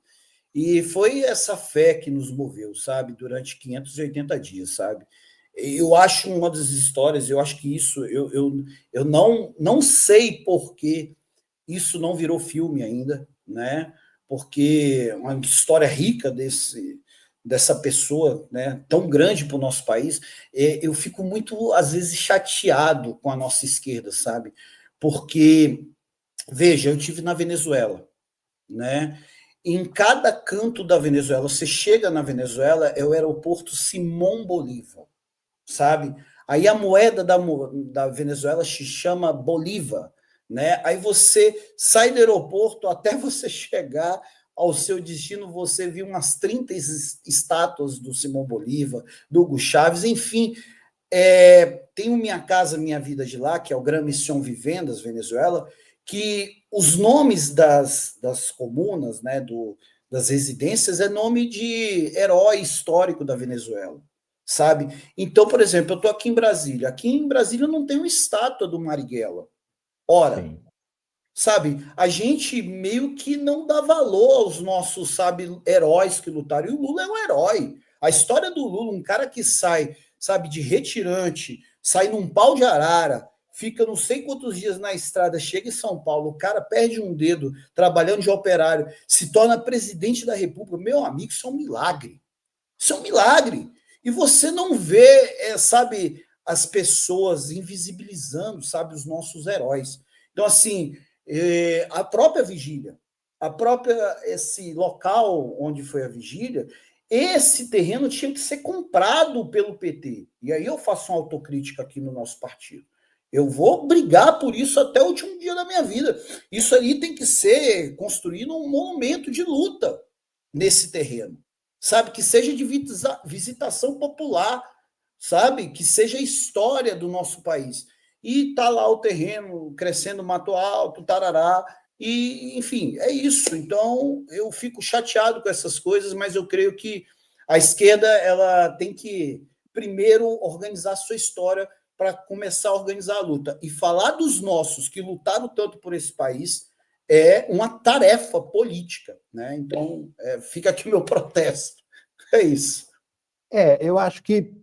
E foi essa fé que nos moveu, sabe? Durante 580 dias, sabe? Eu acho uma das histórias, eu acho que isso, eu não sei por que isso não virou filme ainda, né? Porque uma história rica dessa pessoa, né, tão grande para o nosso país, eu fico muito, às vezes, chateado com a nossa esquerda, sabe? Porque, veja, eu tive na Venezuela, né? Em cada canto da Venezuela, você chega na Venezuela, é o aeroporto Simón Bolívar, sabe? Aí a moeda da Venezuela se chama Bolívar, né? Aí você sai do aeroporto até você chegar ao seu destino, você viu umas 30 estátuas do Simão Bolívar, do Hugo Chávez, enfim. Tem o Minha Casa Minha Vida de lá, que é o Gran Misión Vivendas, Venezuela, que os nomes das comunas, né, das residências, é nome de herói histórico da Venezuela, sabe? Então, por exemplo, eu estou aqui em Brasília não tem uma estátua do Marighella. Ora, Sim. sabe, a gente meio que não dá valor aos nossos, sabe, heróis que lutaram. E o Lula é um herói. A história do Lula, um cara que sai, sabe, de retirante, sai num pau de arara, fica não sei quantos dias na estrada, chega em São Paulo, o cara perde um dedo trabalhando de operário, se torna presidente da República. Meu amigo, isso é um milagre. Isso é um milagre. E você não vê, sabe, as pessoas invisibilizando, sabe, os nossos heróis. Então, assim, a própria vigília, esse local onde foi a vigília, esse terreno tinha que ser comprado pelo PT. E aí eu faço uma autocrítica aqui no nosso partido. Eu vou brigar por isso até o último dia da minha vida. Isso ali tem que ser construído um monumento de luta nesse terreno, sabe? Que seja de visitação popular, sabe? Que seja a história do nosso país. E tá lá o terreno crescendo mato alto, tarará, e enfim, é isso. Então eu fico chateado com essas coisas, mas eu creio que a esquerda ela tem que primeiro organizar a sua história para começar a organizar a luta. E falar dos nossos que lutaram tanto por esse país é uma tarefa política, né? Então fica aqui meu protesto. É isso. Eu acho que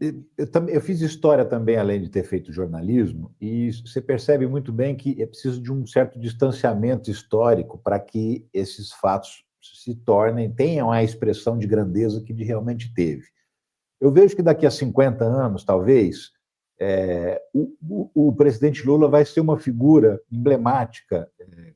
eu fiz história também, além de ter feito jornalismo, e você percebe muito bem que é preciso de um certo distanciamento histórico para que esses fatos se tenham a expressão de grandeza que realmente teve. Eu vejo que daqui a 50 anos, talvez, o presidente Lula vai ser uma figura emblemática,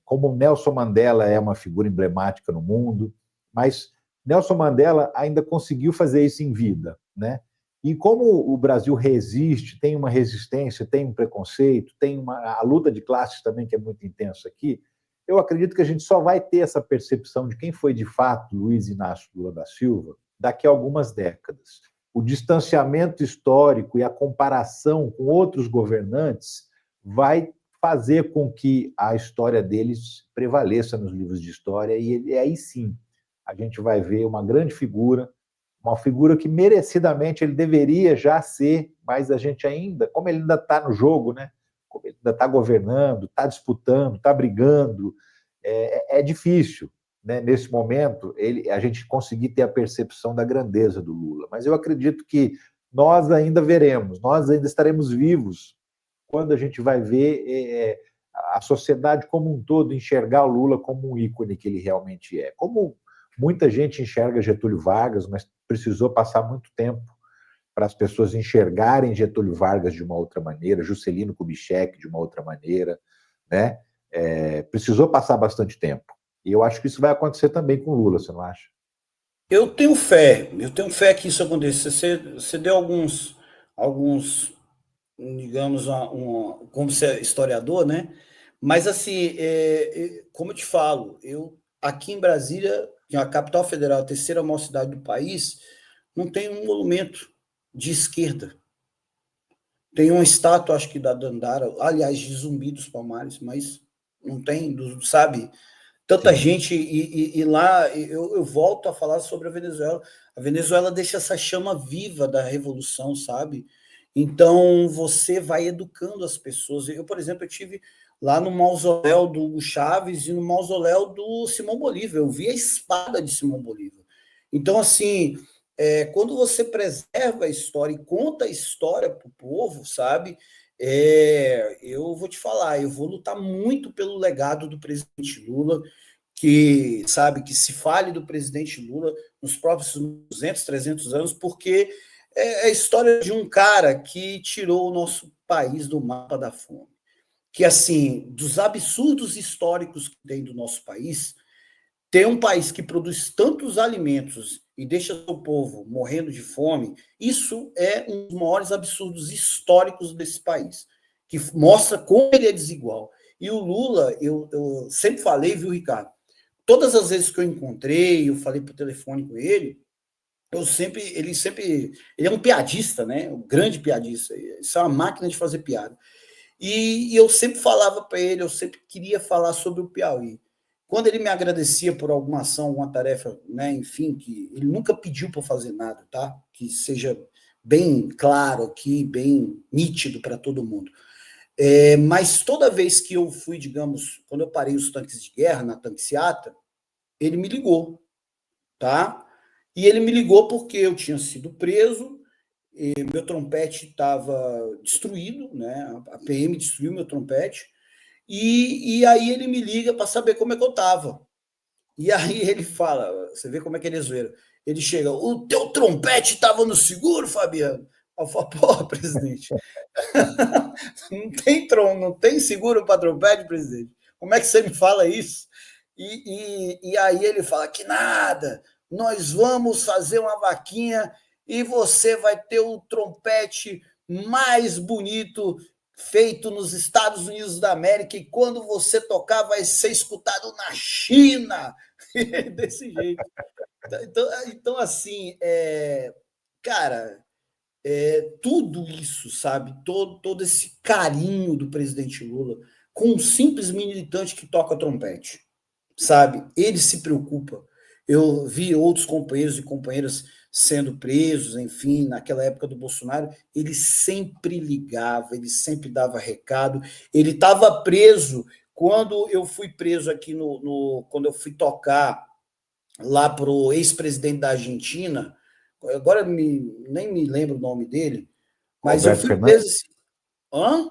como Nelson Mandela é uma figura emblemática no mundo, mas Nelson Mandela ainda conseguiu fazer isso em vida, né? E como o Brasil resiste, tem uma resistência, tem um preconceito, tem a luta de classes também, que é muito intensa aqui, eu acredito que a gente só vai ter essa percepção de quem foi de fato Luiz Inácio Lula da Silva daqui a algumas décadas. O distanciamento histórico e a comparação com outros governantes vai fazer com que a história deles prevaleça nos livros de história, e aí sim a gente vai ver uma grande figura, uma figura que merecidamente ele deveria já ser, mas a gente ainda, como ele ainda está no jogo, né? Como ele ainda está governando, está disputando, está brigando, é difícil, né? Nesse momento, a gente conseguir ter a percepção da grandeza do Lula. Mas eu acredito que nós ainda veremos, nós ainda estaremos vivos quando a gente vai ver a sociedade como um todo enxergar o Lula como um ícone que ele realmente é. Como muita gente enxerga Getúlio Vargas, mas precisou passar muito tempo para as pessoas enxergarem Getúlio Vargas de uma outra maneira, Juscelino Kubitschek de uma outra maneira, né? Precisou passar bastante tempo. E eu acho que isso vai acontecer também com o Lula, você não acha? eu tenho fé que isso aconteça. Você deu alguns, digamos, como você é historiador, né? Mas assim, como eu te falo, eu aqui em Brasília, que é a capital federal, a terceira maior cidade do país, não tem um monumento de esquerda. Tem uma estátua, acho que da Dandara, aliás, de Zumbi dos Palmares, mas não tem, sabe? Tanta Sim. gente, e lá eu volto a falar sobre a Venezuela. A Venezuela deixa essa chama viva da revolução, sabe? Então você vai educando as pessoas. Eu, por exemplo, eu tive lá no mausoléu do Hugo Chávez e no mausoléu do Simão Bolívar. Eu vi a espada de Simão Bolívar. Então, assim, quando você preserva a história e conta a história para o povo, sabe? Eu vou te falar, eu vou lutar muito pelo legado do presidente Lula, que sabe que se fale do presidente Lula nos próximos 200, 300 anos, porque é a história de um cara que tirou o nosso país do mapa da fome. Que, assim, dos absurdos históricos que tem do nosso país, ter um país que produz tantos alimentos e deixa o povo morrendo de fome, isso é um dos maiores absurdos históricos desse país, que mostra como ele é desigual. E o Lula, eu sempre falei, viu, Ricardo? Todas as vezes que eu encontrei, eu falei por telefone com ele, ele é um piadista, né? Um grande piadista. Isso é uma máquina de fazer piada. E eu sempre falava para ele, eu sempre queria falar sobre o Piauí. Quando ele me agradecia por alguma ação, alguma tarefa, né, enfim, que ele nunca pediu para fazer nada, tá? Que seja bem claro aqui, bem nítido para todo mundo. Mas toda vez que eu fui, digamos, quando eu parei os tanques de guerra na Tanquiciata, ele me ligou, tá? E ele me ligou porque eu tinha sido preso, meu trompete estava destruído, né? A PM destruiu meu trompete, e aí ele me liga para saber como é que eu estava. E aí ele fala, você vê como é que ele é zoeiro. Ele chega, o teu trompete estava no seguro, Fabiano? Eu falo, porra, presidente, não tem seguro para trompete, presidente? Como é que você me fala isso? E aí ele fala que nada, nós vamos fazer uma vaquinha e você vai ter o trompete mais bonito feito nos Estados Unidos da América e quando você tocar vai ser escutado na China. Desse jeito. Então assim, cara, tudo isso, sabe? Todo esse carinho do presidente Lula com um simples militante que toca trompete, sabe? Ele se preocupa. Eu vi outros companheiros e companheiras sendo presos, enfim, naquela época do Bolsonaro, ele sempre ligava, ele sempre dava recado. Ele estava preso quando eu fui preso aqui quando eu fui tocar lá para o ex-presidente da Argentina, agora nem me lembro o nome dele, mas eu Alberto fui Fernandes? preso. Hã?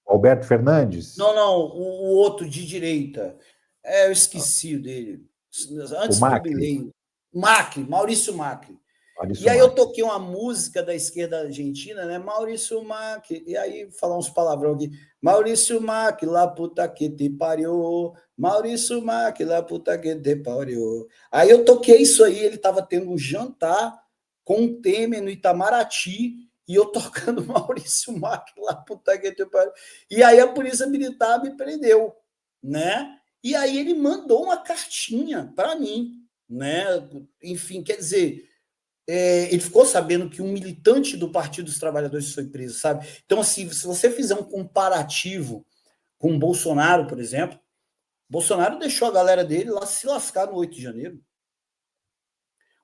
Alberto Fernandes? Não, o outro de direita. Eu esqueci o dele. O Antes do Macri? Milei. Macri, Maurício Macri. E Maurício aí eu Macri. toquei uma música da esquerda argentina, né? Maurício Macri. E aí falar uns palavrão aqui. Maurício Macri, lá puta que te pariu. Maurício Macri, lá puta que te pariu. Aí eu toquei isso aí, ele estava tendo um jantar com o Temer no Itamaraty e eu tocando Maurício Macri, lá puta que te pariu. E aí a polícia militar me prendeu, né? E aí ele mandou uma cartinha para mim, né? Enfim, quer dizer, ele ficou sabendo que um militante do Partido dos Trabalhadores foi preso, sabe? Então, assim, se você fizer um comparativo com o Bolsonaro, por exemplo, Bolsonaro deixou a galera dele lá se lascar no 8 de janeiro.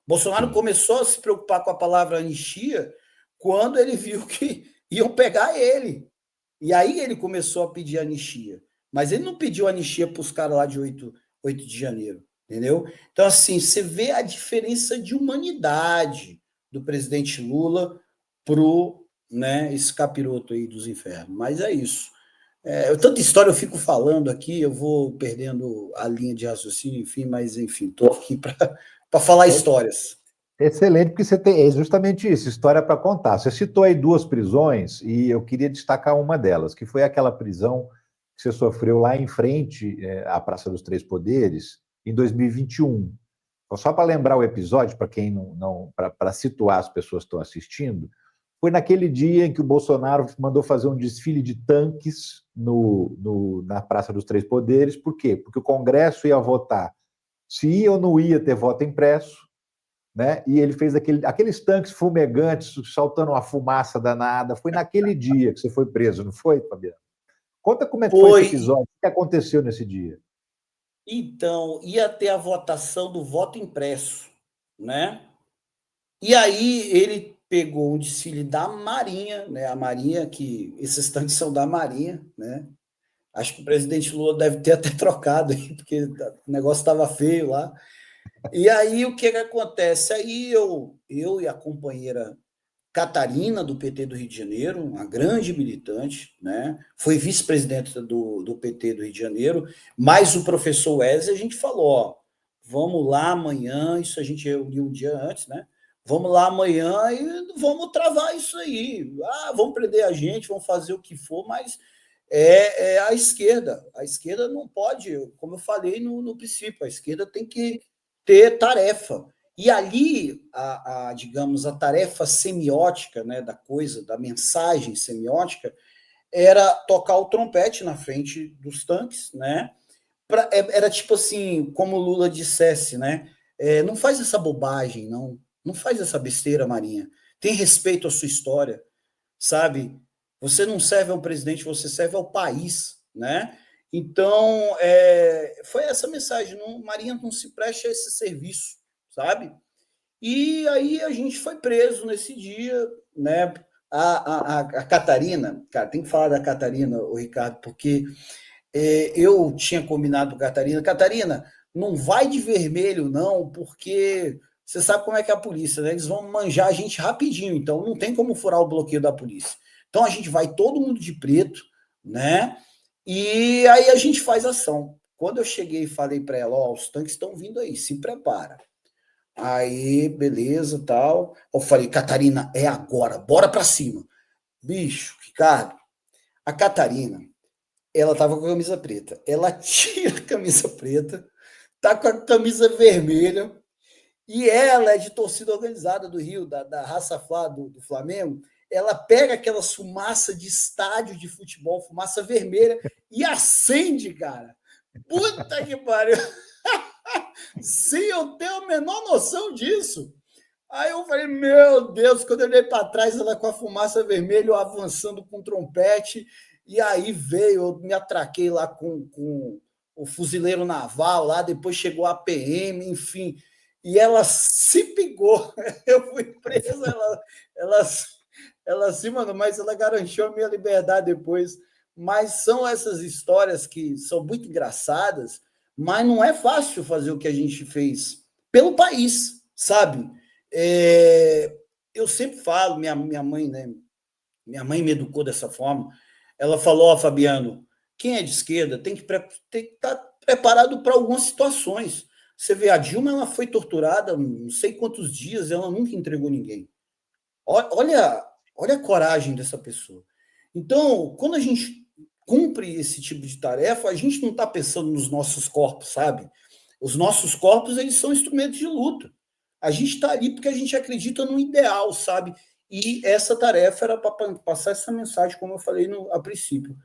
Bolsonaro começou a se preocupar com a palavra anistia quando ele viu que iam pegar ele. E aí ele começou a pedir anistia. Mas ele não pediu anistia para os caras lá de 8 de janeiro. Entendeu? Então, assim, você vê a diferença de humanidade do presidente Lula pro, né, esse capiroto aí dos infernos. Mas é isso. Tanta história eu fico falando aqui, eu vou perdendo a linha de raciocínio, enfim, mas enfim, estou aqui para falar histórias. Excelente, porque você tem justamente isso, história para contar. Você citou aí 2 prisões e eu queria destacar uma delas, que foi aquela prisão que você sofreu lá em frente à Praça dos Três Poderes, em 2021. só para lembrar o episódio, para quem para situar as pessoas que estão assistindo, foi naquele dia em que o Bolsonaro mandou fazer um desfile de tanques na Praça dos Três Poderes. Por quê? Porque o Congresso ia votar se ia ou não ia ter voto impresso, né? E ele fez aqueles tanques fumegantes, saltando uma fumaça danada. Foi naquele dia que você foi preso, não foi, Fabiano? Conta como é que foi esse episódio, o que aconteceu nesse dia. Então, ia ter a votação do voto impresso, né? E aí ele pegou um desfile da Marinha, né? A Marinha, que esses tanques são da Marinha, né? Acho que o presidente Lula deve ter até trocado aí, porque o negócio estava feio lá. E aí o que acontece? Aí eu e a companheira Catarina, do PT do Rio de Janeiro, uma grande militante, né? Foi vice-presidenta do PT do Rio de Janeiro, mais o professor Wesley, a gente falou, ó, vamos lá amanhã, isso a gente reuniu um dia antes, né? Vamos lá amanhã e vamos travar isso aí. Vamos prender a gente, vamos fazer o que for, mas é a esquerda. A esquerda não pode, como eu falei no princípio, a esquerda tem que ter tarefa. E ali, digamos, a tarefa semiótica, né, da coisa, da mensagem semiótica, era tocar o trompete na frente dos tanques, né? Era tipo assim, como o Lula dissesse, né? Não faz essa bobagem, não faz essa besteira, Marinha. Tem respeito à sua história, sabe? Você não serve ao presidente, você serve ao país, né? Então, foi essa mensagem, Marinha não se preste a esse serviço, sabe? E aí a gente foi preso nesse dia, né? A Catarina, cara, tem que falar da Catarina, o Ricardo, porque eu tinha combinado com a Catarina, não vai de vermelho, não, porque você sabe como é que é a polícia, né? Eles vão manjar a gente rapidinho, então não tem como furar o bloqueio da polícia. Então a gente vai todo mundo de preto, né? E aí a gente faz ação. Quando eu cheguei e falei para ela, ó, os tanques estão vindo aí, se prepara. Aí, beleza, tal. Eu falei, Catarina, é agora, bora para cima. Bicho, Ricardo, a Catarina, ela tava com a camisa preta. Ela tira a camisa preta, tá com a camisa vermelha, e ela é de torcida organizada do Rio, da Raça Flá do Flamengo. Ela pega aquela fumaça de estádio de futebol, fumaça vermelha, e acende, cara. Puta que pariu! Sem eu ter a menor noção disso. Aí eu falei, meu Deus, quando eu olhei para trás, ela com a fumaça vermelha, eu avançando com o trompete, e aí veio, eu me atraquei lá com o fuzileiro naval, lá depois chegou a PM, enfim, e ela se pingou, eu fui preso, ela se mandou, mas ela garantiu a minha liberdade depois. Mas são essas histórias que são muito engraçadas, mas não é fácil fazer o que a gente fez pelo país, sabe? Eu sempre falo, minha mãe, né? Minha mãe me educou dessa forma. Ela falou, ó, Fabiano, quem é de esquerda tem que estar preparado para algumas situações. Você vê, a Dilma, ela foi torturada não sei quantos dias, ela nunca entregou ninguém. Olha a coragem dessa pessoa. Então, quando a gente cumpre esse tipo de tarefa, a gente não está pensando nos nossos corpos, sabe? Os nossos corpos, eles são instrumentos de luta. A gente está ali porque a gente acredita no ideal, sabe? E essa tarefa era para passar essa mensagem, como eu falei a princípio.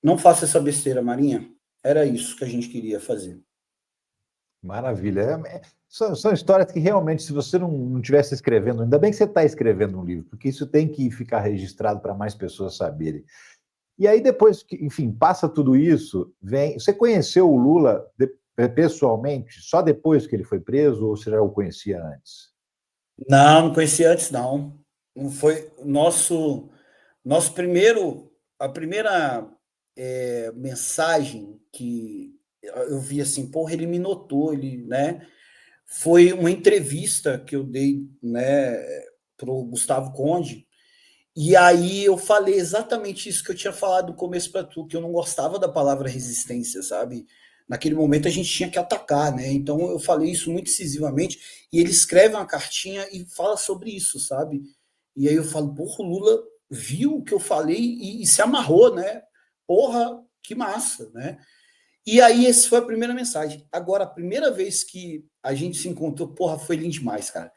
Não faça essa besteira, Marinha. Era isso que a gente queria fazer. Maravilha. São histórias que realmente, se você não estivesse escrevendo, ainda bem que você está escrevendo um livro, porque isso tem que ficar registrado para mais pessoas saberem. E aí depois, enfim, passa tudo isso, vem... Você conheceu o Lula pessoalmente só depois que ele foi preso ou você já o conhecia antes? Não conhecia antes, não. Não foi nosso primeiro... A primeira mensagem que eu vi assim, porra, ele me notou, né? Foi uma entrevista que eu dei, né, para o Gustavo Conde, e aí eu falei exatamente isso que eu tinha falado no começo para tu, que eu não gostava da palavra resistência, sabe? Naquele momento a gente tinha que atacar, né? Então eu falei isso muito incisivamente, e ele escreve uma cartinha e fala sobre isso, sabe? E aí eu falo, porra, o Lula viu o que eu falei e se amarrou, né? Porra, que massa, né? E aí, essa foi a primeira mensagem. Agora, a primeira vez que a gente se encontrou, porra, foi lindo demais, cara.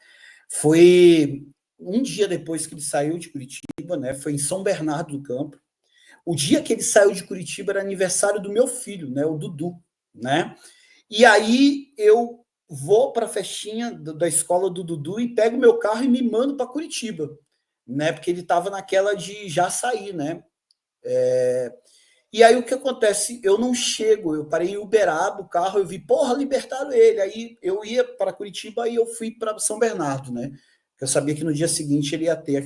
Foi um dia depois que ele saiu de Curitiba, né? Foi em São Bernardo do Campo. O dia que ele saiu de Curitiba era aniversário do meu filho, né? O Dudu, né? E aí eu vou para a festinha da escola do Dudu e pego meu carro e me mando para Curitiba, né? Porque ele estava naquela de já sair, né? E aí o que acontece? Eu não chego, eu parei em Uberaba, o carro, eu vi, porra, libertaram ele. Aí eu ia para Curitiba e eu fui para São Bernardo, né? Eu sabia que no dia seguinte ele ia ter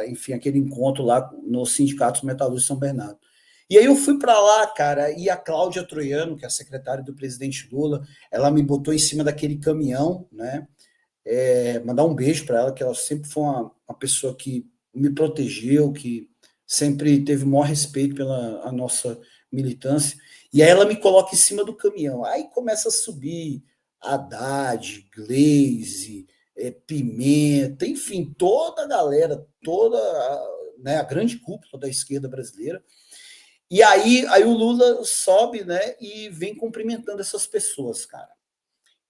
enfim, aquele encontro lá no Sindicato Metalúrgico de São Bernardo. E aí eu fui para lá, cara, e a Cláudia Troiano, que é a secretária do presidente Lula, ela me botou em cima daquele caminhão, né? Mandar um beijo para ela, que ela sempre foi uma pessoa que me protegeu, que sempre teve o maior respeito pela a nossa militância. E aí ela me coloca em cima do caminhão. Aí começa a subir Haddad, Gleisi, Pimenta, enfim, toda a galera, né, a grande cúpula da esquerda brasileira. E aí o Lula sobe, né, e vem cumprimentando essas pessoas, cara.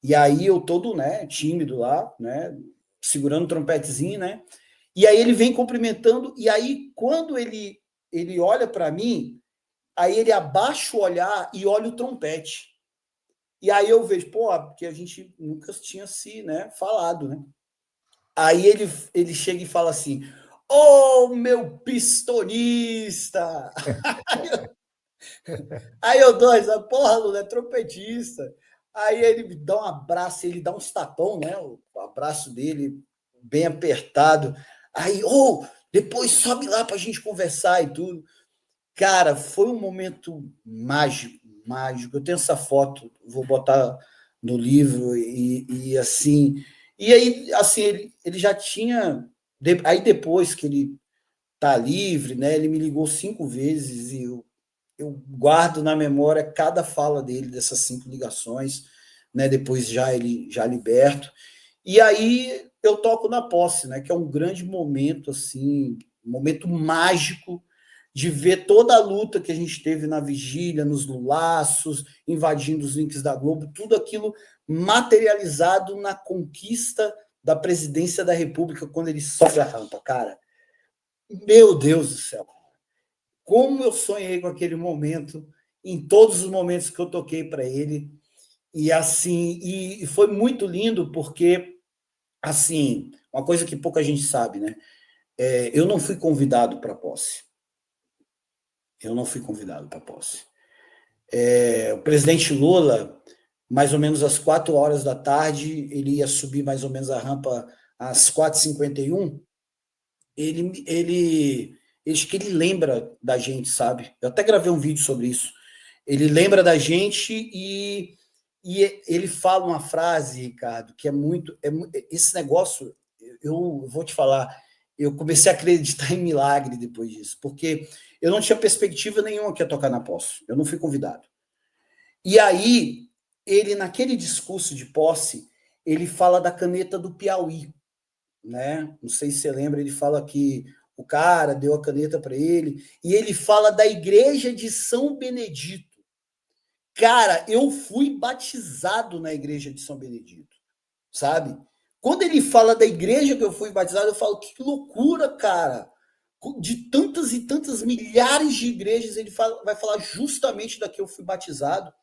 E aí eu todo, né, tímido lá, né, segurando o trompetezinho, né? E aí ele vem cumprimentando, e aí quando ele olha para mim, aí ele abaixa o olhar e olha o trompete. E aí eu vejo, pô, porque a gente nunca tinha se, né, falado, né? Aí ele chega e fala assim: "Ô, meu pistonista!" Aí eu dou essa, porra, Lula, é trompetista. Aí ele me dá um abraço, ele dá uns tapão, né? O abraço dele bem apertado. Aí, depois sobe lá pra gente conversar e tudo. Cara, foi um momento mágico, mágico. Eu tenho essa foto, vou botar no livro e assim. E aí, assim, ele já tinha. Aí depois que ele tá livre, né? Ele me ligou 5 vezes e eu guardo na memória cada fala dele, dessas 5 ligações, né? Depois ele já liberto. E aí eu toco na posse, né? Que é um grande momento, assim, um momento mágico de ver toda a luta que a gente teve na vigília, nos lulaços, invadindo os links da Globo, tudo aquilo materializado na conquista da presidência da República quando ele sobe a rampa, cara. Meu Deus do céu. Como eu sonhei com aquele momento, em todos os momentos que eu toquei para ele. E assim, e foi muito lindo porque, assim, uma coisa que pouca gente sabe, né? Eu não fui convidado para a posse. Eu não fui convidado para a posse. O presidente Lula, mais ou menos às 4 horas da tarde, ele ia subir mais ou menos a rampa às 4h51. Acho que ele lembra da gente, sabe? Eu até gravei um vídeo sobre isso. Ele lembra da gente e ele fala uma frase, Ricardo, que esse negócio, eu vou te falar, eu comecei a acreditar em milagre depois disso, porque eu não tinha perspectiva nenhuma que ia tocar na posse, eu não fui convidado. E aí, ele, naquele discurso de posse, ele fala da caneta do Piauí, né? Não sei se você lembra, ele fala que o cara deu a caneta para ele, e ele fala da igreja de São Benedito. Cara, eu fui batizado na igreja de São Benedito, sabe? Quando ele fala da igreja que eu fui batizado, eu falo, que loucura, cara! De tantas e tantas milhares de igrejas, ele vai falar justamente da que eu fui batizado.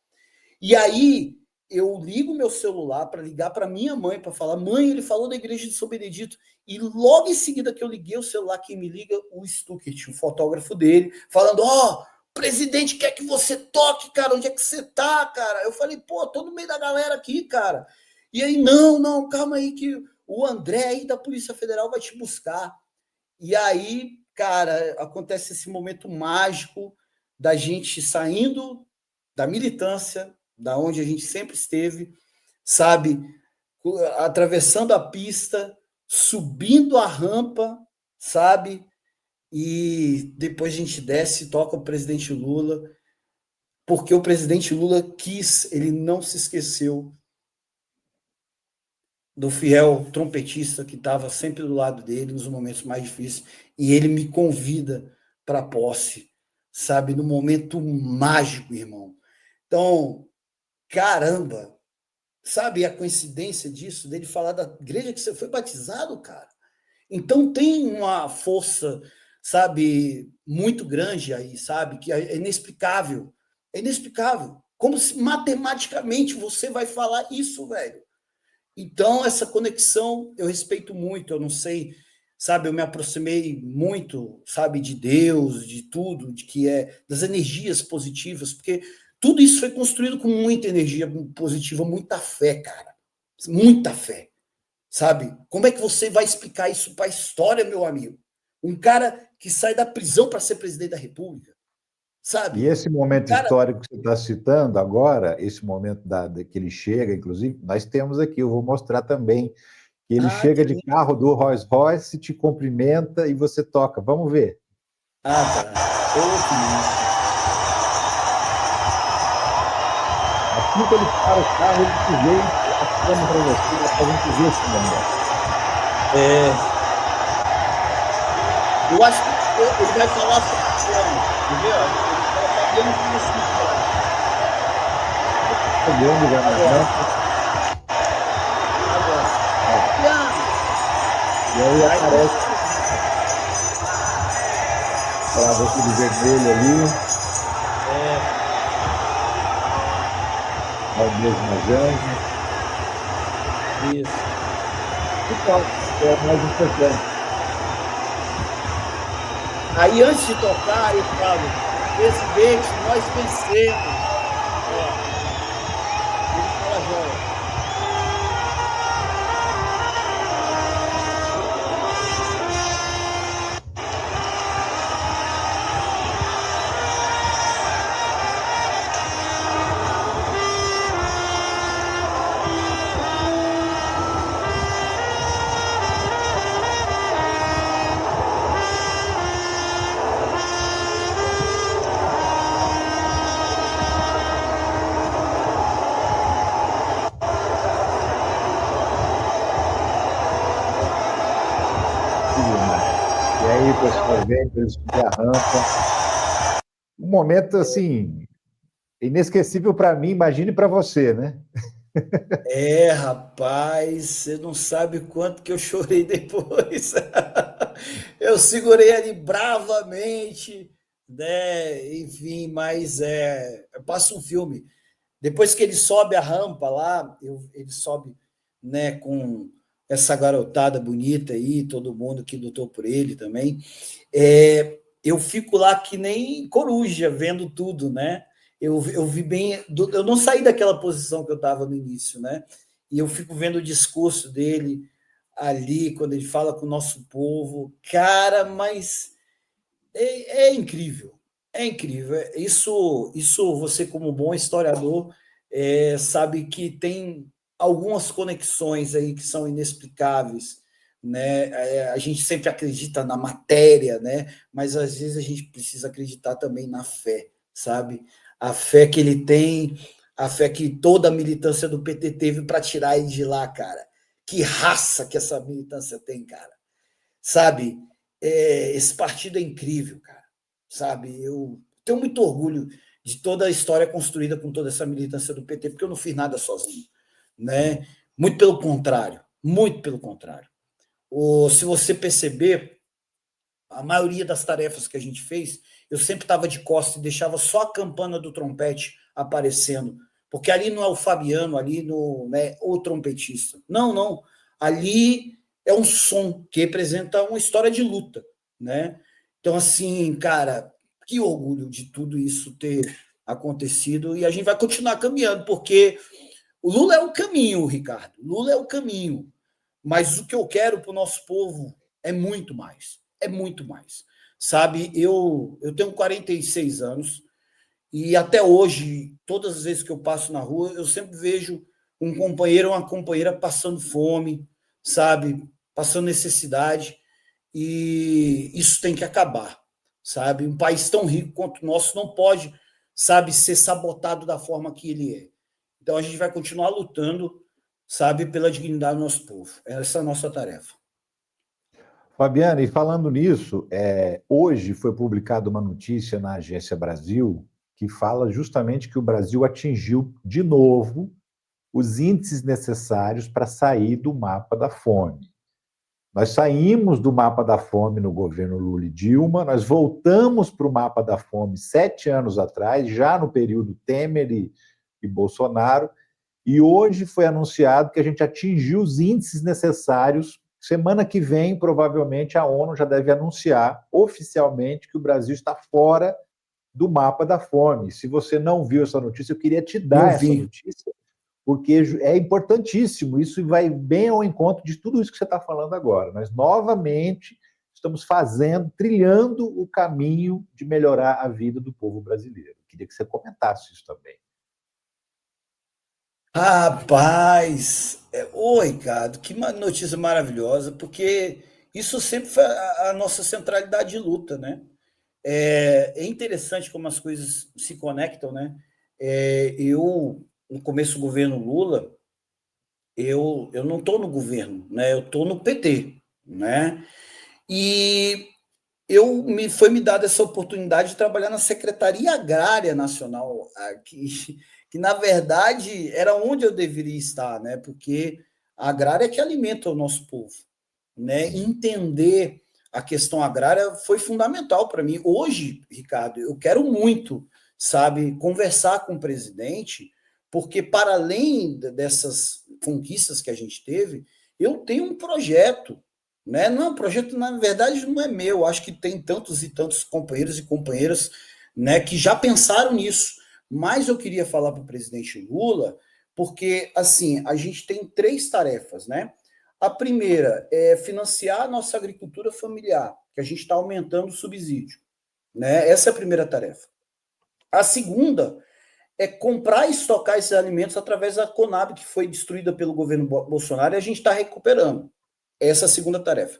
E aí, eu ligo meu celular para ligar para minha mãe, para falar, mãe, ele falou da igreja de São Benedito. E logo em seguida que eu liguei o celular, quem me liga, o Stuckert, o fotógrafo dele, falando, o presidente quer que você toque, cara, onde é que você tá, cara? Eu falei, pô, tô no meio da galera aqui, cara. E aí, não, calma aí que o André aí da Polícia Federal vai te buscar. E aí, cara, acontece esse momento mágico da gente saindo da militância, da onde a gente sempre esteve, sabe, atravessando a pista, subindo a rampa, sabe, e depois a gente desce e toca o presidente Lula, porque o presidente Lula ele não se esqueceu do fiel trompetista que estava sempre do lado dele nos momentos mais difíceis, e ele me convida para a posse, sabe, no momento mágico, irmão. Então, caramba, sabe a coincidência disso, dele falar da igreja que você foi batizado, cara? Então tem uma força, sabe, muito grande aí, sabe, que é inexplicável. É inexplicável. Como se matematicamente você vai falar isso, velho? Então, essa conexão eu respeito muito, eu não sei, sabe, eu me aproximei muito, sabe, de Deus, de tudo, de que é das energias positivas, porque tudo isso foi construído com muita energia positiva, muita fé, cara. Muita fé, sabe? Como é que você vai explicar isso para a história, meu amigo? Um cara que sai da prisão para ser presidente da República, E sabe? esse Um momento cara. histórico que você está citando agora, esse momento que ele chega, inclusive, nós temos aqui, eu vou mostrar também, que ele Ah, chega que de lindo. carro do Rolls Royce, te cumprimenta e você toca. Vamos ver. Ah, tá. Ô, que lindo. Assim que ele para o carro, ele te vem atirando para você, para a gente ver esse momento. Eu acho que ele vai falar Fabiano, entendeu? Ele fala Fabiano com esse Chegando já na agora, rampa, agora. Fabiano! e aí Aí aparece começa a travessa de vermelho ali, ao mesmo anjo, isso. e tal, que é o mais importante. Aí antes de tocar, eu falo, presidente, nós vencemos. Ó, ele fala joia. E aí o pessoal vem, eles subir a rampa. Um momento, assim, inesquecível para mim, imagine para você, né? Rapaz, você não sabe o quanto que eu chorei depois. Eu segurei ali bravamente, né? Enfim, mas passa um filme. Depois que ele sobe a rampa lá, ele sobe, né, com essa garotada bonita aí, todo mundo que lutou por ele também. Eu fico lá que nem coruja, vendo tudo, né? Eu vi bem, eu não saí daquela posição que eu estava no início, né? E eu fico vendo o discurso dele ali, quando ele fala com o nosso povo. Cara, mas é incrível, é incrível. Isso você, como bom historiador, sabe que tem algumas conexões aí que são inexplicáveis, né? A gente sempre acredita na matéria, né? Mas às vezes a gente precisa acreditar também na fé, sabe? A fé que ele tem, a fé que toda a militância do PT teve para tirar ele de lá, cara. Que raça que essa militância tem, cara. Sabe? Esse partido é incrível, cara. Sabe? Eu tenho muito orgulho de toda a história construída com toda essa militância do PT, porque eu não fiz nada sozinho, né? Muito pelo contrário, muito pelo contrário. Se você perceber, a maioria das tarefas que a gente fez, eu sempre estava de costas e deixava só a campana do trompete aparecendo, porque ali não é o Fabiano, ali não é o trompetista. Não, não. Ali é um som que representa uma história de luta, né? Então, assim, cara, que orgulho de tudo isso ter acontecido e a gente vai continuar caminhando, porque o Lula é o caminho, Ricardo. Lula é o caminho. Mas o que eu quero para o nosso povo é muito mais. É muito mais. Sabe, eu tenho 46 anos e até hoje, todas as vezes que eu passo na rua, eu sempre vejo um companheiro ou uma companheira passando fome, sabe, passando necessidade, e isso tem que acabar, sabe? Um país tão rico quanto o nosso não pode, sabe, ser sabotado da forma que ele é. Então a gente vai continuar lutando, sabe, pela dignidade do nosso povo. Essa é a nossa tarefa. Fabiana, e falando nisso, hoje foi publicada uma notícia na Agência Brasil que fala justamente que o Brasil atingiu de novo os índices necessários para sair do mapa da fome. Nós saímos do mapa da fome no governo Lula e Dilma, nós voltamos para o mapa da fome 7 anos atrás, já no período Temer e Bolsonaro, e hoje foi anunciado que a gente atingiu os índices necessários. Semana que vem, provavelmente, a ONU já deve anunciar oficialmente que o Brasil está fora do mapa da fome. Se você não viu essa notícia, eu queria te dar essa notícia, porque é importantíssimo. Isso vai bem ao encontro de tudo isso que você está falando agora. Nós, novamente, estamos trilhando o caminho de melhorar a vida do povo brasileiro. Eu queria que você comentasse isso também. Rapaz, oi, Ricardo, que notícia maravilhosa, porque isso sempre foi a nossa centralidade de luta, né? É interessante como as coisas se conectam, né? No começo do governo Lula, eu não estou no governo, né? Eu estou no PT, né? E foi me dada essa oportunidade de trabalhar na Secretaria Agrária Nacional, que na verdade era onde eu deveria estar, né? Porque a agrária é que alimenta o nosso povo, né? Entender a questão agrária foi fundamental para mim. Hoje, Ricardo, eu quero muito, sabe, conversar com o presidente, porque para além dessas conquistas que a gente teve, eu tenho um projeto, né? Não é um projeto, na verdade, não é meu. Acho que tem tantos e tantos companheiros e companheiras, né, que já pensaram nisso. Mas eu queria falar para o presidente Lula, porque assim a gente tem 3 tarefas, né? A primeira é financiar a nossa agricultura familiar, que a gente está aumentando o subsídio, né? Essa é a primeira tarefa. A segunda é comprar e estocar esses alimentos através da Conab, que foi destruída pelo governo Bolsonaro, e a gente está recuperando. Essa é a segunda tarefa.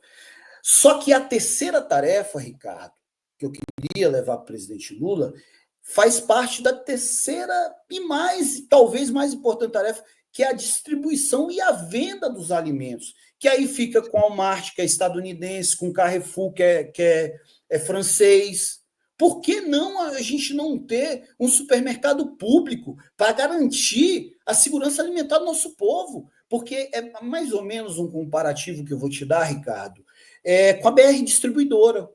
Só que a terceira tarefa, Ricardo, que eu queria levar para o presidente Lula, faz parte da terceira e talvez mais importante tarefa, que é a distribuição e a venda dos alimentos, que aí fica com a Walmart, que é estadunidense, com o Carrefour, que é francês. Por que não a gente não ter um supermercado público para garantir a segurança alimentar do nosso povo? Porque é mais ou menos um comparativo que eu vou te dar, Ricardo, com a BR Distribuidora.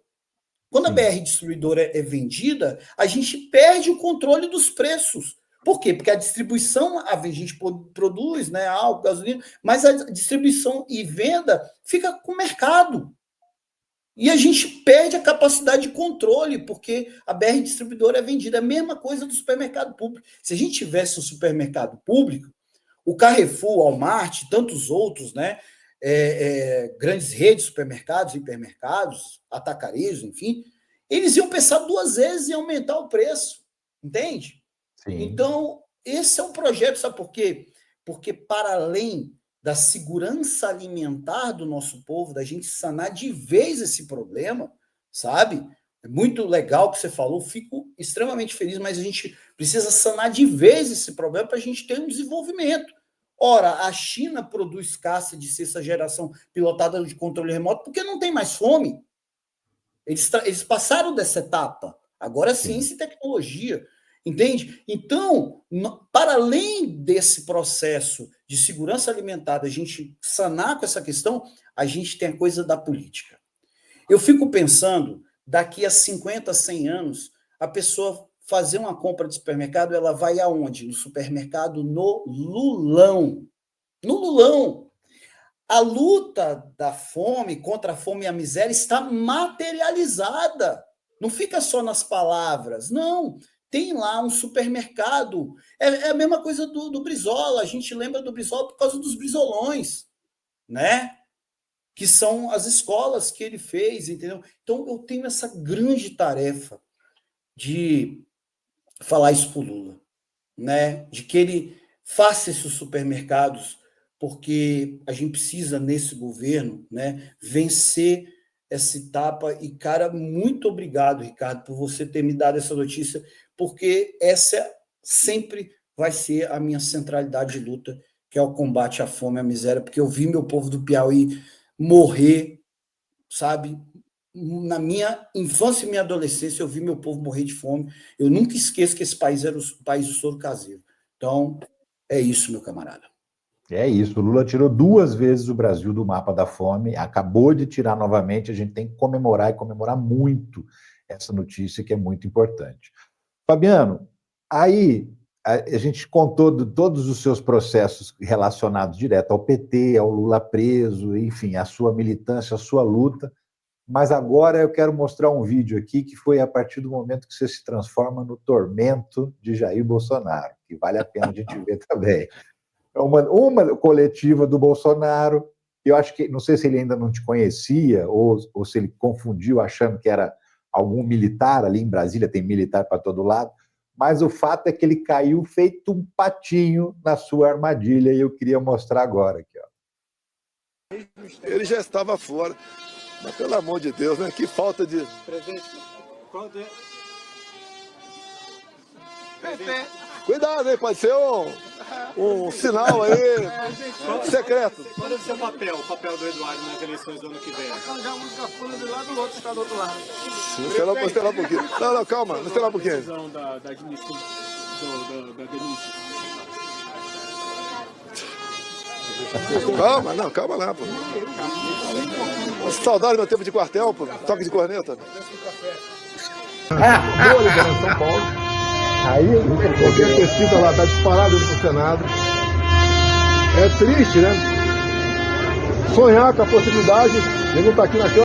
Quando a BR Distribuidora é vendida, a gente perde o controle dos preços. Por quê? Porque a distribuição, a gente produz, né, álcool, gasolina, mas a distribuição e venda fica com o mercado. E a gente perde a capacidade de controle, porque a BR Distribuidora é vendida. É a mesma coisa do supermercado público. Se a gente tivesse um supermercado público, o Carrefour, o Walmart, tantos outros, né, grandes redes de supermercados, hipermercados, atacarejos, enfim, eles iam pensar 2 vezes em aumentar o preço, entende? Sim. Então, esse é um projeto, sabe por quê? Porque para além da segurança alimentar do nosso povo, da gente sanar de vez esse problema, sabe? É muito legal o que você falou, fico extremamente feliz, mas a gente precisa sanar de vez esse problema para a gente ter um desenvolvimento. Ora, a China produz caça de 6ª geração pilotada de controle remoto porque não tem mais fome. Eles passaram dessa etapa. Agora é ciência e tecnologia. Entende? Então, para além desse processo de segurança alimentar, a gente sanar com essa questão, a gente tem a coisa da política. Eu fico pensando, daqui a 50, 100 anos, a pessoa fazer uma compra de supermercado, ela vai aonde? No supermercado, no Lulão. No Lulão. A luta da fome, contra a fome e a miséria, está materializada. Não fica só nas palavras, não. Tem lá um supermercado. É a mesma coisa do Brizola. A gente lembra do Brizola por causa dos brizolões, né? Que são as escolas que ele fez, entendeu? Então, eu tenho essa grande tarefa de falar isso para o Lula, né? De que ele faça esses supermercados, porque a gente precisa, nesse governo, né, vencer essa etapa. E, cara, muito obrigado, Ricardo, por você ter me dado essa notícia, porque essa sempre vai ser a minha centralidade de luta, que é o combate à fome e à miséria, porque eu vi meu povo do Piauí morrer, sabe, na minha infância e minha adolescência, eu vi meu povo morrer de fome. Eu nunca esqueço que esse país era o país do soro caseiro. Então, é isso, meu camarada. É isso, o Lula tirou 2 vezes o Brasil do mapa da fome, acabou de tirar novamente, a gente tem que comemorar e comemorar muito essa notícia que é muito importante. Fabiano, aí a gente contou de todos os seus processos relacionados direto ao PT, ao Lula preso, enfim, a sua militância, a sua luta, mas agora eu quero mostrar um vídeo aqui que foi a partir do momento que você se transforma no tormento de Jair Bolsonaro, que vale a pena a gente ver também. É uma coletiva do Bolsonaro, eu acho que, não sei se ele ainda não te conhecia, ou se ele confundiu achando que era algum militar ali em Brasília, tem militar para todo lado, mas o fato é que ele caiu feito um patinho na sua armadilha, e eu queria mostrar agora aqui, ó. Ele já estava fora, mas pelo amor de Deus, né? Que falta de... Presidente, Cuidado, hein? Pode ser um sinal aí secreto. qual é o seu papel, o papel do Eduardo nas eleições do ano que vem? Arranjar um microfone do lado, o outro está do outro lado. Vou esperar um pouquinho. Não, calma, vou esperar um pouquinho. Da denúncia. Calma lá, pô. Saudade do meu tempo de quartel, pô. Toque de corneta. Boa liderança São Paulo. Aí, qualquer pesquisa lá tá disparado no Senado. É triste, né? Sonhar com a possibilidade de não estar aqui na Câmara.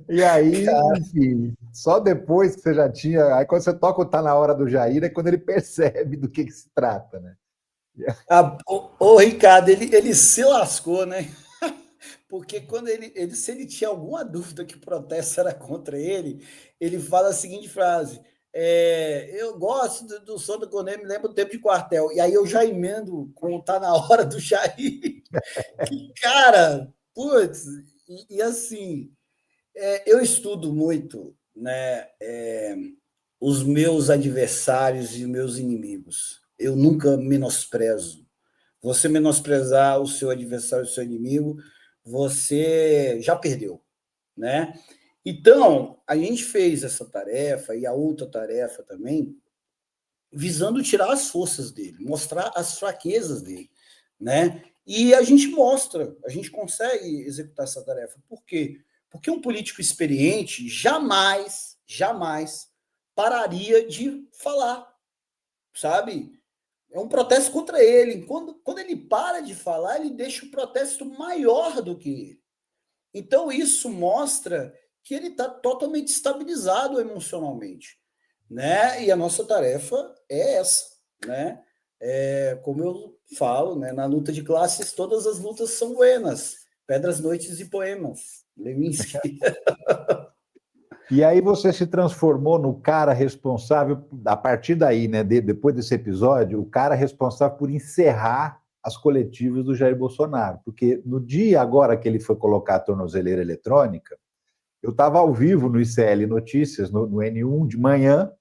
E aí, enfim, só depois que você já tinha... Aí quando você toca o Tá Na Hora do Jair, é quando ele percebe do que se trata, né? Ricardo, ele se lascou, né? Porque quando se ele tinha alguma dúvida que o protesto era contra ele, ele fala a seguinte frase: eu gosto do som do Coné, me lembra do tempo de quartel. E aí eu já emendo com o Tá Na Hora do Jair. Que, cara, putz, e assim, eu estudo muito, né, os meus adversários e os meus inimigos. Eu nunca menosprezo. Você menosprezar o seu adversário, o seu inimigo, você já perdeu, né? Então, a gente fez essa tarefa e a outra tarefa também, visando tirar as forças dele, mostrar as fraquezas dele, né? E a gente mostra, a gente consegue executar essa tarefa. Por quê? Porque um político experiente jamais pararia de falar, sabe? É um protesto contra ele. Quando ele para de falar, ele deixa o protesto maior do que ele. Então, isso mostra que ele está totalmente estabilizado emocionalmente, né? E a nossa tarefa é essa, né? Como eu falo, né? Na luta de classes, todas as lutas são buenas. Pedras, noites e poemas. Levinsky. E aí você se transformou no cara responsável, a partir daí, né, depois desse episódio, o cara responsável por encerrar as coletivas do Jair Bolsonaro. Porque no dia agora que ele foi colocar a tornozeleira eletrônica, eu estava ao vivo no ICL Notícias, no N1 de manhã,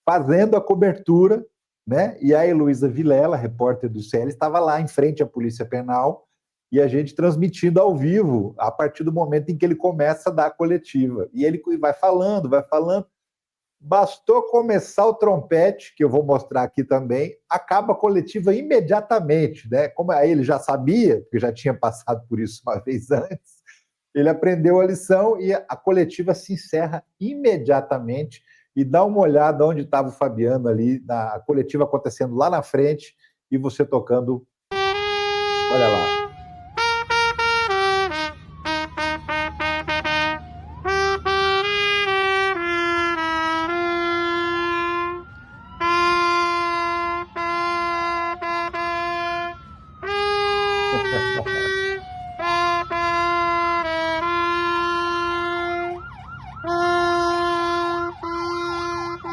fazendo a cobertura, né? E a Heloísa Vilela, repórter do ICL, estava lá em frente à Polícia Penal, e a gente transmitindo ao vivo a partir do momento em que ele começa a dar a coletiva. E ele vai falando. Bastou começar o trompete, que eu vou mostrar aqui também, acaba a coletiva imediatamente, né? Como aí ele já sabia, porque já tinha passado por isso uma vez antes, ele aprendeu a lição e a coletiva se encerra imediatamente. E dá uma olhada onde estava o Fabiano ali, na coletiva acontecendo lá na frente, e você tocando. Olha lá.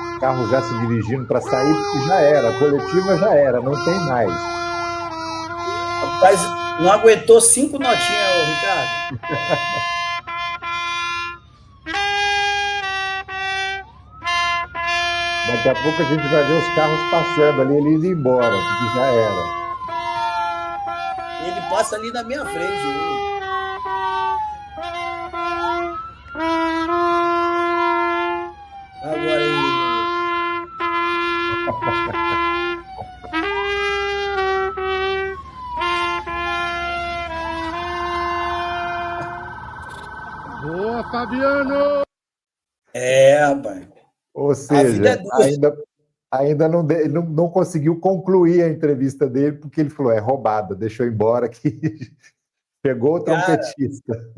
O carro já se dirigindo para sair, porque já era, a coletiva já era, não tem mais. Rapaz, não aguentou 5 notinhas, Ricardo. Daqui a pouco a gente vai ver os carros passando ali, ele indo embora, porque já era. Ele passa ali na minha frente, viu? Fabiano! Rapaz. Ou A vida é seja, dura. ainda não conseguiu concluir a entrevista dele, porque ele falou, é roubada, deixou embora que pegou o Cara, trompetista.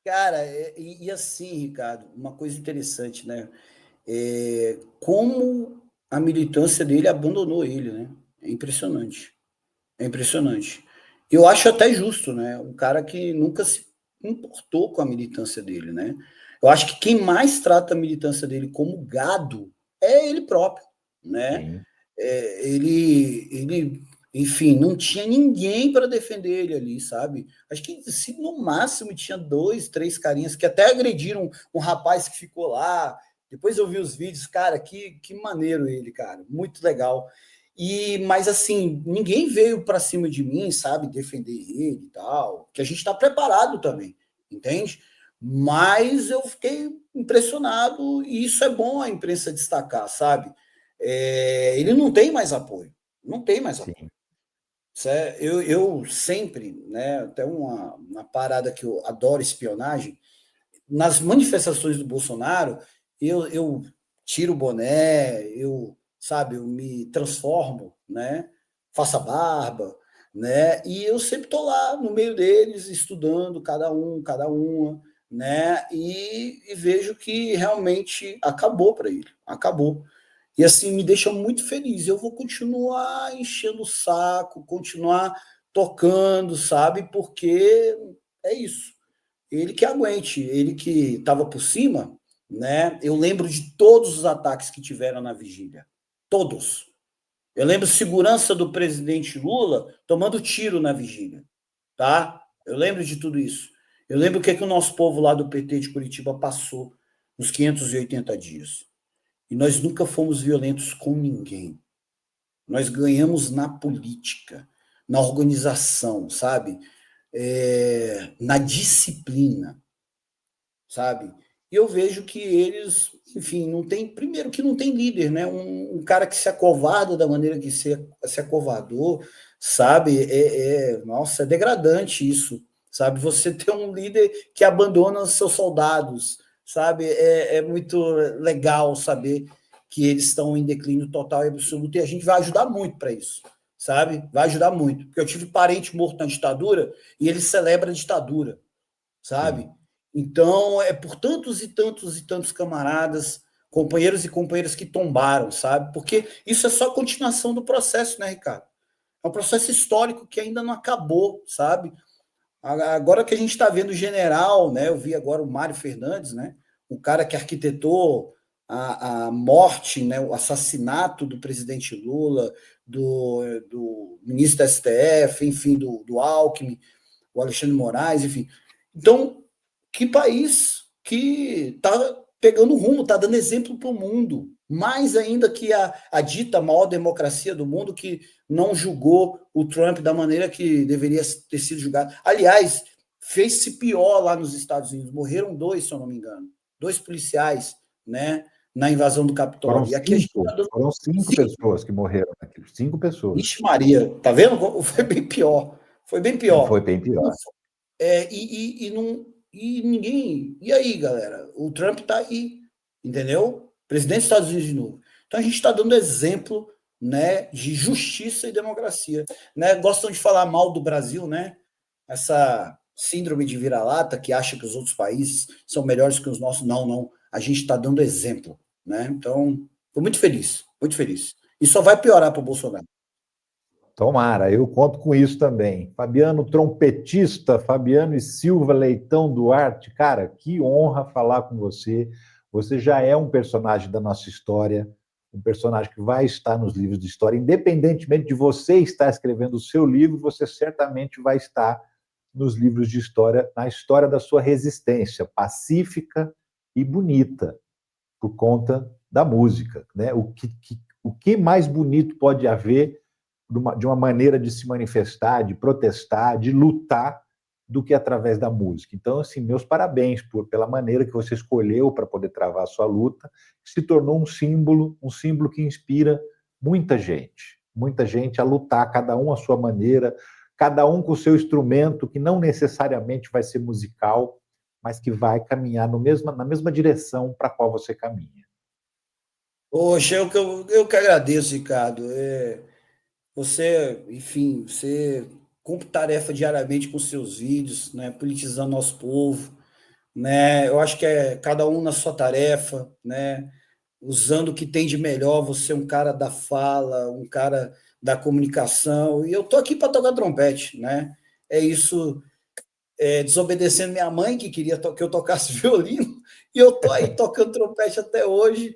cara, e assim, Ricardo, uma coisa interessante, né? Como a militância dele abandonou ele, né? É impressionante. É impressionante. Eu acho até justo, né? Um cara que nunca se importou com a militância dele, né? Eu acho que quem mais trata a militância dele como gado é ele próprio, né? Sim. Ele, enfim, não tinha ninguém para defender ele ali, sabe? Acho que se no máximo tinha 2, 3 carinhas que até agrediram um rapaz que ficou lá. Depois eu vi os vídeos, cara, que maneiro ele, cara, muito legal. Mas assim, ninguém veio para cima de mim, sabe, defender ele e tal, que a gente está preparado também, entende? Mas eu fiquei impressionado, e isso é bom a imprensa destacar, sabe? Ele não tem mais apoio, não tem mais apoio. Eu sempre, né, até uma parada que eu adoro, espionagem, nas manifestações do Bolsonaro, eu tiro o boné, sabe, eu me transformo, né, faço a barba, né, e eu sempre estou lá no meio deles, estudando cada uma, né, e vejo que realmente acabou para ele, acabou. E assim, me deixa muito feliz. Eu vou continuar enchendo o saco, continuar tocando, sabe? Porque é isso. Ele que aguente, ele que estava por cima, né? Eu lembro de todos os ataques que tiveram na vigília. Todos. Eu lembro segurança do presidente Lula tomando tiro na vigília, tá? Eu lembro de tudo isso. Eu lembro o que o nosso povo lá do PT de Curitiba passou nos 580 dias. E nós nunca fomos violentos com ninguém. Nós ganhamos na política, na organização, sabe? Na disciplina, sabe? E eu vejo que eles, enfim, não tem, primeiro que não tem líder, né? Um cara que se acovarda da maneira que se acovardou, sabe? Nossa, é degradante isso, sabe? Você ter um líder que abandona os seus soldados, sabe? É muito legal saber que eles estão em declínio total e absoluto, e a gente vai ajudar muito para isso, sabe? Vai ajudar muito. Porque eu tive parente morto na ditadura e ele celebra a ditadura, sabe? Sim. Então, é por tantos e tantos e tantos camaradas, companheiros e companheiras que tombaram, sabe? Porque isso é só a continuação do processo, né, Ricardo? É um processo histórico que ainda não acabou, sabe? Agora que a gente está vendo o general, né? Eu vi agora o Mário Fernandes, né? O cara que arquitetou a morte, né? O assassinato do presidente Lula, do ministro da STF, enfim, do Alckmin, o Alexandre Moraes, enfim. Então, que país que está pegando rumo, está dando exemplo para o mundo, mais ainda que a dita maior democracia do mundo, que não julgou o Trump da maneira que deveria ter sido julgado. Aliás, fez-se pior lá nos Estados Unidos, morreram 2, se eu não me engano, 2 policiais, né, na invasão do Capitólio. E aqui foram 5 pessoas que morreram naquilo, 5 pessoas. Vixe Maria, tá vendo? Foi bem pior. Foi bem pior. Foi bem pior. E ninguém... E aí, galera? O Trump tá aí, entendeu? Presidente dos Estados Unidos de novo. Então a gente está dando exemplo, né, de justiça e democracia. Né? Gostam de falar mal do Brasil, né? Essa síndrome de vira-lata que acha que os outros países são melhores que os nossos. Não, não. A gente está dando exemplo, né? Então, estou muito feliz, muito feliz. E só vai piorar para o Bolsonaro. Tomara, eu conto com isso também. Fabiano, trompetista, Fabiano e Silva Leitão Duarte, cara, que honra falar com você. Você já é um personagem da nossa história, um personagem que vai estar nos livros de história. Independentemente de você estar escrevendo o seu livro, você certamente vai estar nos livros de história, na história da sua resistência pacífica e bonita, por conta da música, né? O que mais bonito pode haver de uma maneira de se manifestar, de protestar, de lutar, do que através da música. Então, assim, meus parabéns pela maneira que você escolheu para poder travar a sua luta, que se tornou um símbolo que inspira muita gente a lutar, cada um à sua maneira, cada um com o seu instrumento, que não necessariamente vai ser musical, mas que vai caminhar na mesma direção para a qual você caminha. Poxa, eu que agradeço, Ricardo. Você, enfim, você cumpre tarefa diariamente com seus vídeos, né, politizando nosso povo, né? Eu acho que é cada um na sua tarefa, né? Usando o que tem de melhor. Você é um cara da fala, um cara da comunicação, e eu tô aqui para tocar trompete, né? É isso, desobedecendo minha mãe, que queria que eu tocasse violino, e eu tô aí tocando trompete até hoje,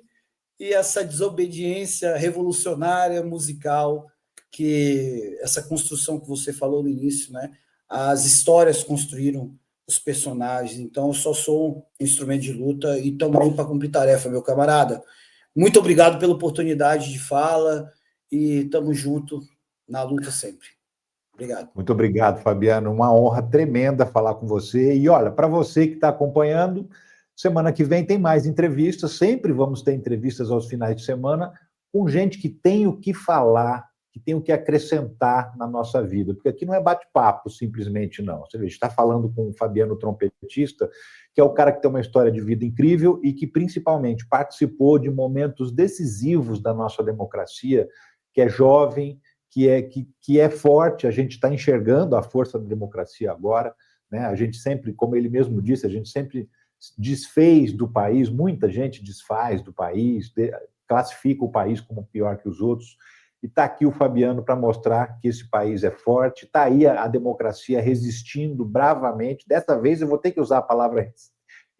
e essa desobediência revolucionária musical, que essa construção que você falou no início, né? As histórias construíram os personagens, então eu só sou um instrumento de luta e estamos aí para cumprir tarefa, meu camarada. Muito obrigado pela oportunidade de fala e estamos juntos na luta sempre. Obrigado. Muito obrigado, Fabiano. Uma honra tremenda falar com você. E olha, para você que está acompanhando, semana que vem tem mais entrevistas. Sempre vamos ter entrevistas aos finais de semana com gente que tem o que falar, que tem o que acrescentar na nossa vida. Porque aqui não é bate-papo simplesmente, não. Você vê, a gente está falando com o Fabiano, trompetista, que é o cara que tem uma história de vida incrível e que principalmente participou de momentos decisivos da nossa democracia, que é jovem, que é forte. A gente está enxergando a força da democracia agora, né? A gente sempre, como ele mesmo disse, a gente sempre desfez do país, muita gente desfaz do país, classifica o país como pior que os outros, e está aqui o Fabiano para mostrar que esse país é forte, está aí a democracia resistindo bravamente. Dessa vez eu vou ter que usar a palavra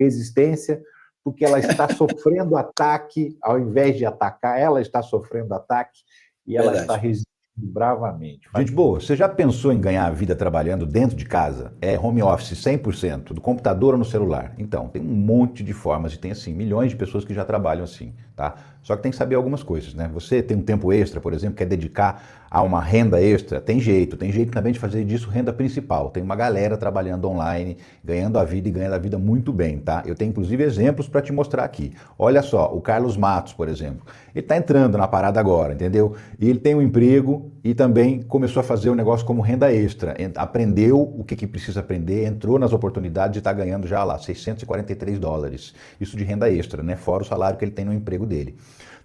resistência, porque ela está sofrendo ataque, ao invés de atacar, ela está sofrendo ataque, e ela está resistindo bravamente. Gente boa, você já pensou em ganhar a vida trabalhando dentro de casa? É home office 100%, do computador ou no celular? Então, tem um monte de formas e tem, assim, milhões de pessoas que já trabalham assim, tá? Só que tem que saber algumas coisas, né? Você tem um tempo extra, por exemplo, quer dedicar a uma renda extra? Tem jeito também de fazer disso renda principal. Tem uma galera trabalhando online, ganhando a vida e ganhando a vida muito bem, tá? Eu tenho, inclusive, exemplos para te mostrar aqui. Olha só, o Carlos Matos, por exemplo. Ele está entrando na parada agora, entendeu? E ele tem um emprego e também começou a fazer o negócio como renda extra. Aprendeu o que precisa aprender, entrou nas oportunidades e está ganhando já lá $643. Isso de renda extra, né? Fora o salário que ele tem no emprego dele.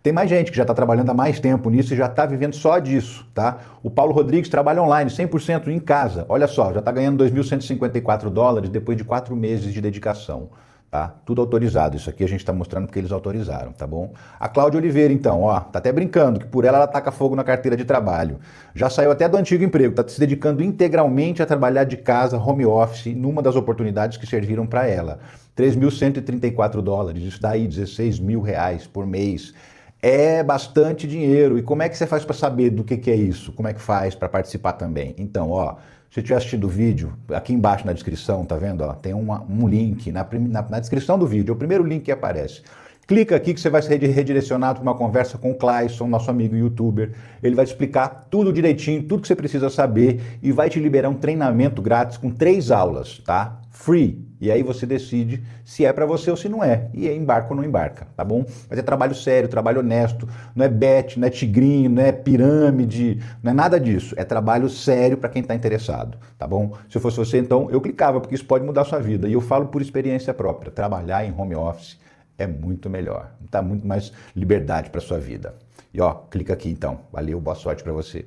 Tem mais gente que já está trabalhando há mais tempo nisso e já está vivendo só disso, tá? O Paulo Rodrigues trabalha online, 100% em casa. Olha só, já está ganhando $2.154 depois de 4 meses de dedicação, tá? Tudo autorizado. Isso aqui a gente está mostrando porque eles autorizaram, tá bom? A Cláudia Oliveira, então, ó, tá até brincando que por ela taca fogo na carteira de trabalho. Já saiu até do antigo emprego, tá se dedicando integralmente a trabalhar de casa, home office, numa das oportunidades que serviram para ela. $3.134, isso dá aí R$16 mil por mês. É bastante dinheiro. E como é que você faz para saber do que é isso? Como é que faz para participar também? Então, ó, se você estiver assistindo o vídeo, aqui embaixo na descrição, tá vendo? Ó, tem um link na descrição do vídeo, é o primeiro link que aparece. Clica aqui que você vai ser redirecionado para uma conversa com o Clayson, nosso amigo youtuber. Ele vai te explicar tudo direitinho, tudo que você precisa saber e vai te liberar um treinamento grátis com 3 aulas, tá? Free. E aí você decide se é para você ou se não é. E aí embarca ou não embarca, tá bom? Mas é trabalho sério, trabalho honesto. Não é bet, não é tigrinho, não é pirâmide, não é nada disso. É trabalho sério para quem está interessado, tá bom? Se eu fosse você, então, eu clicava, porque isso pode mudar a sua vida. E eu falo por experiência própria. Trabalhar em home office é muito melhor. Dá muito mais liberdade para sua vida. E ó, clica aqui então. Valeu, boa sorte para você.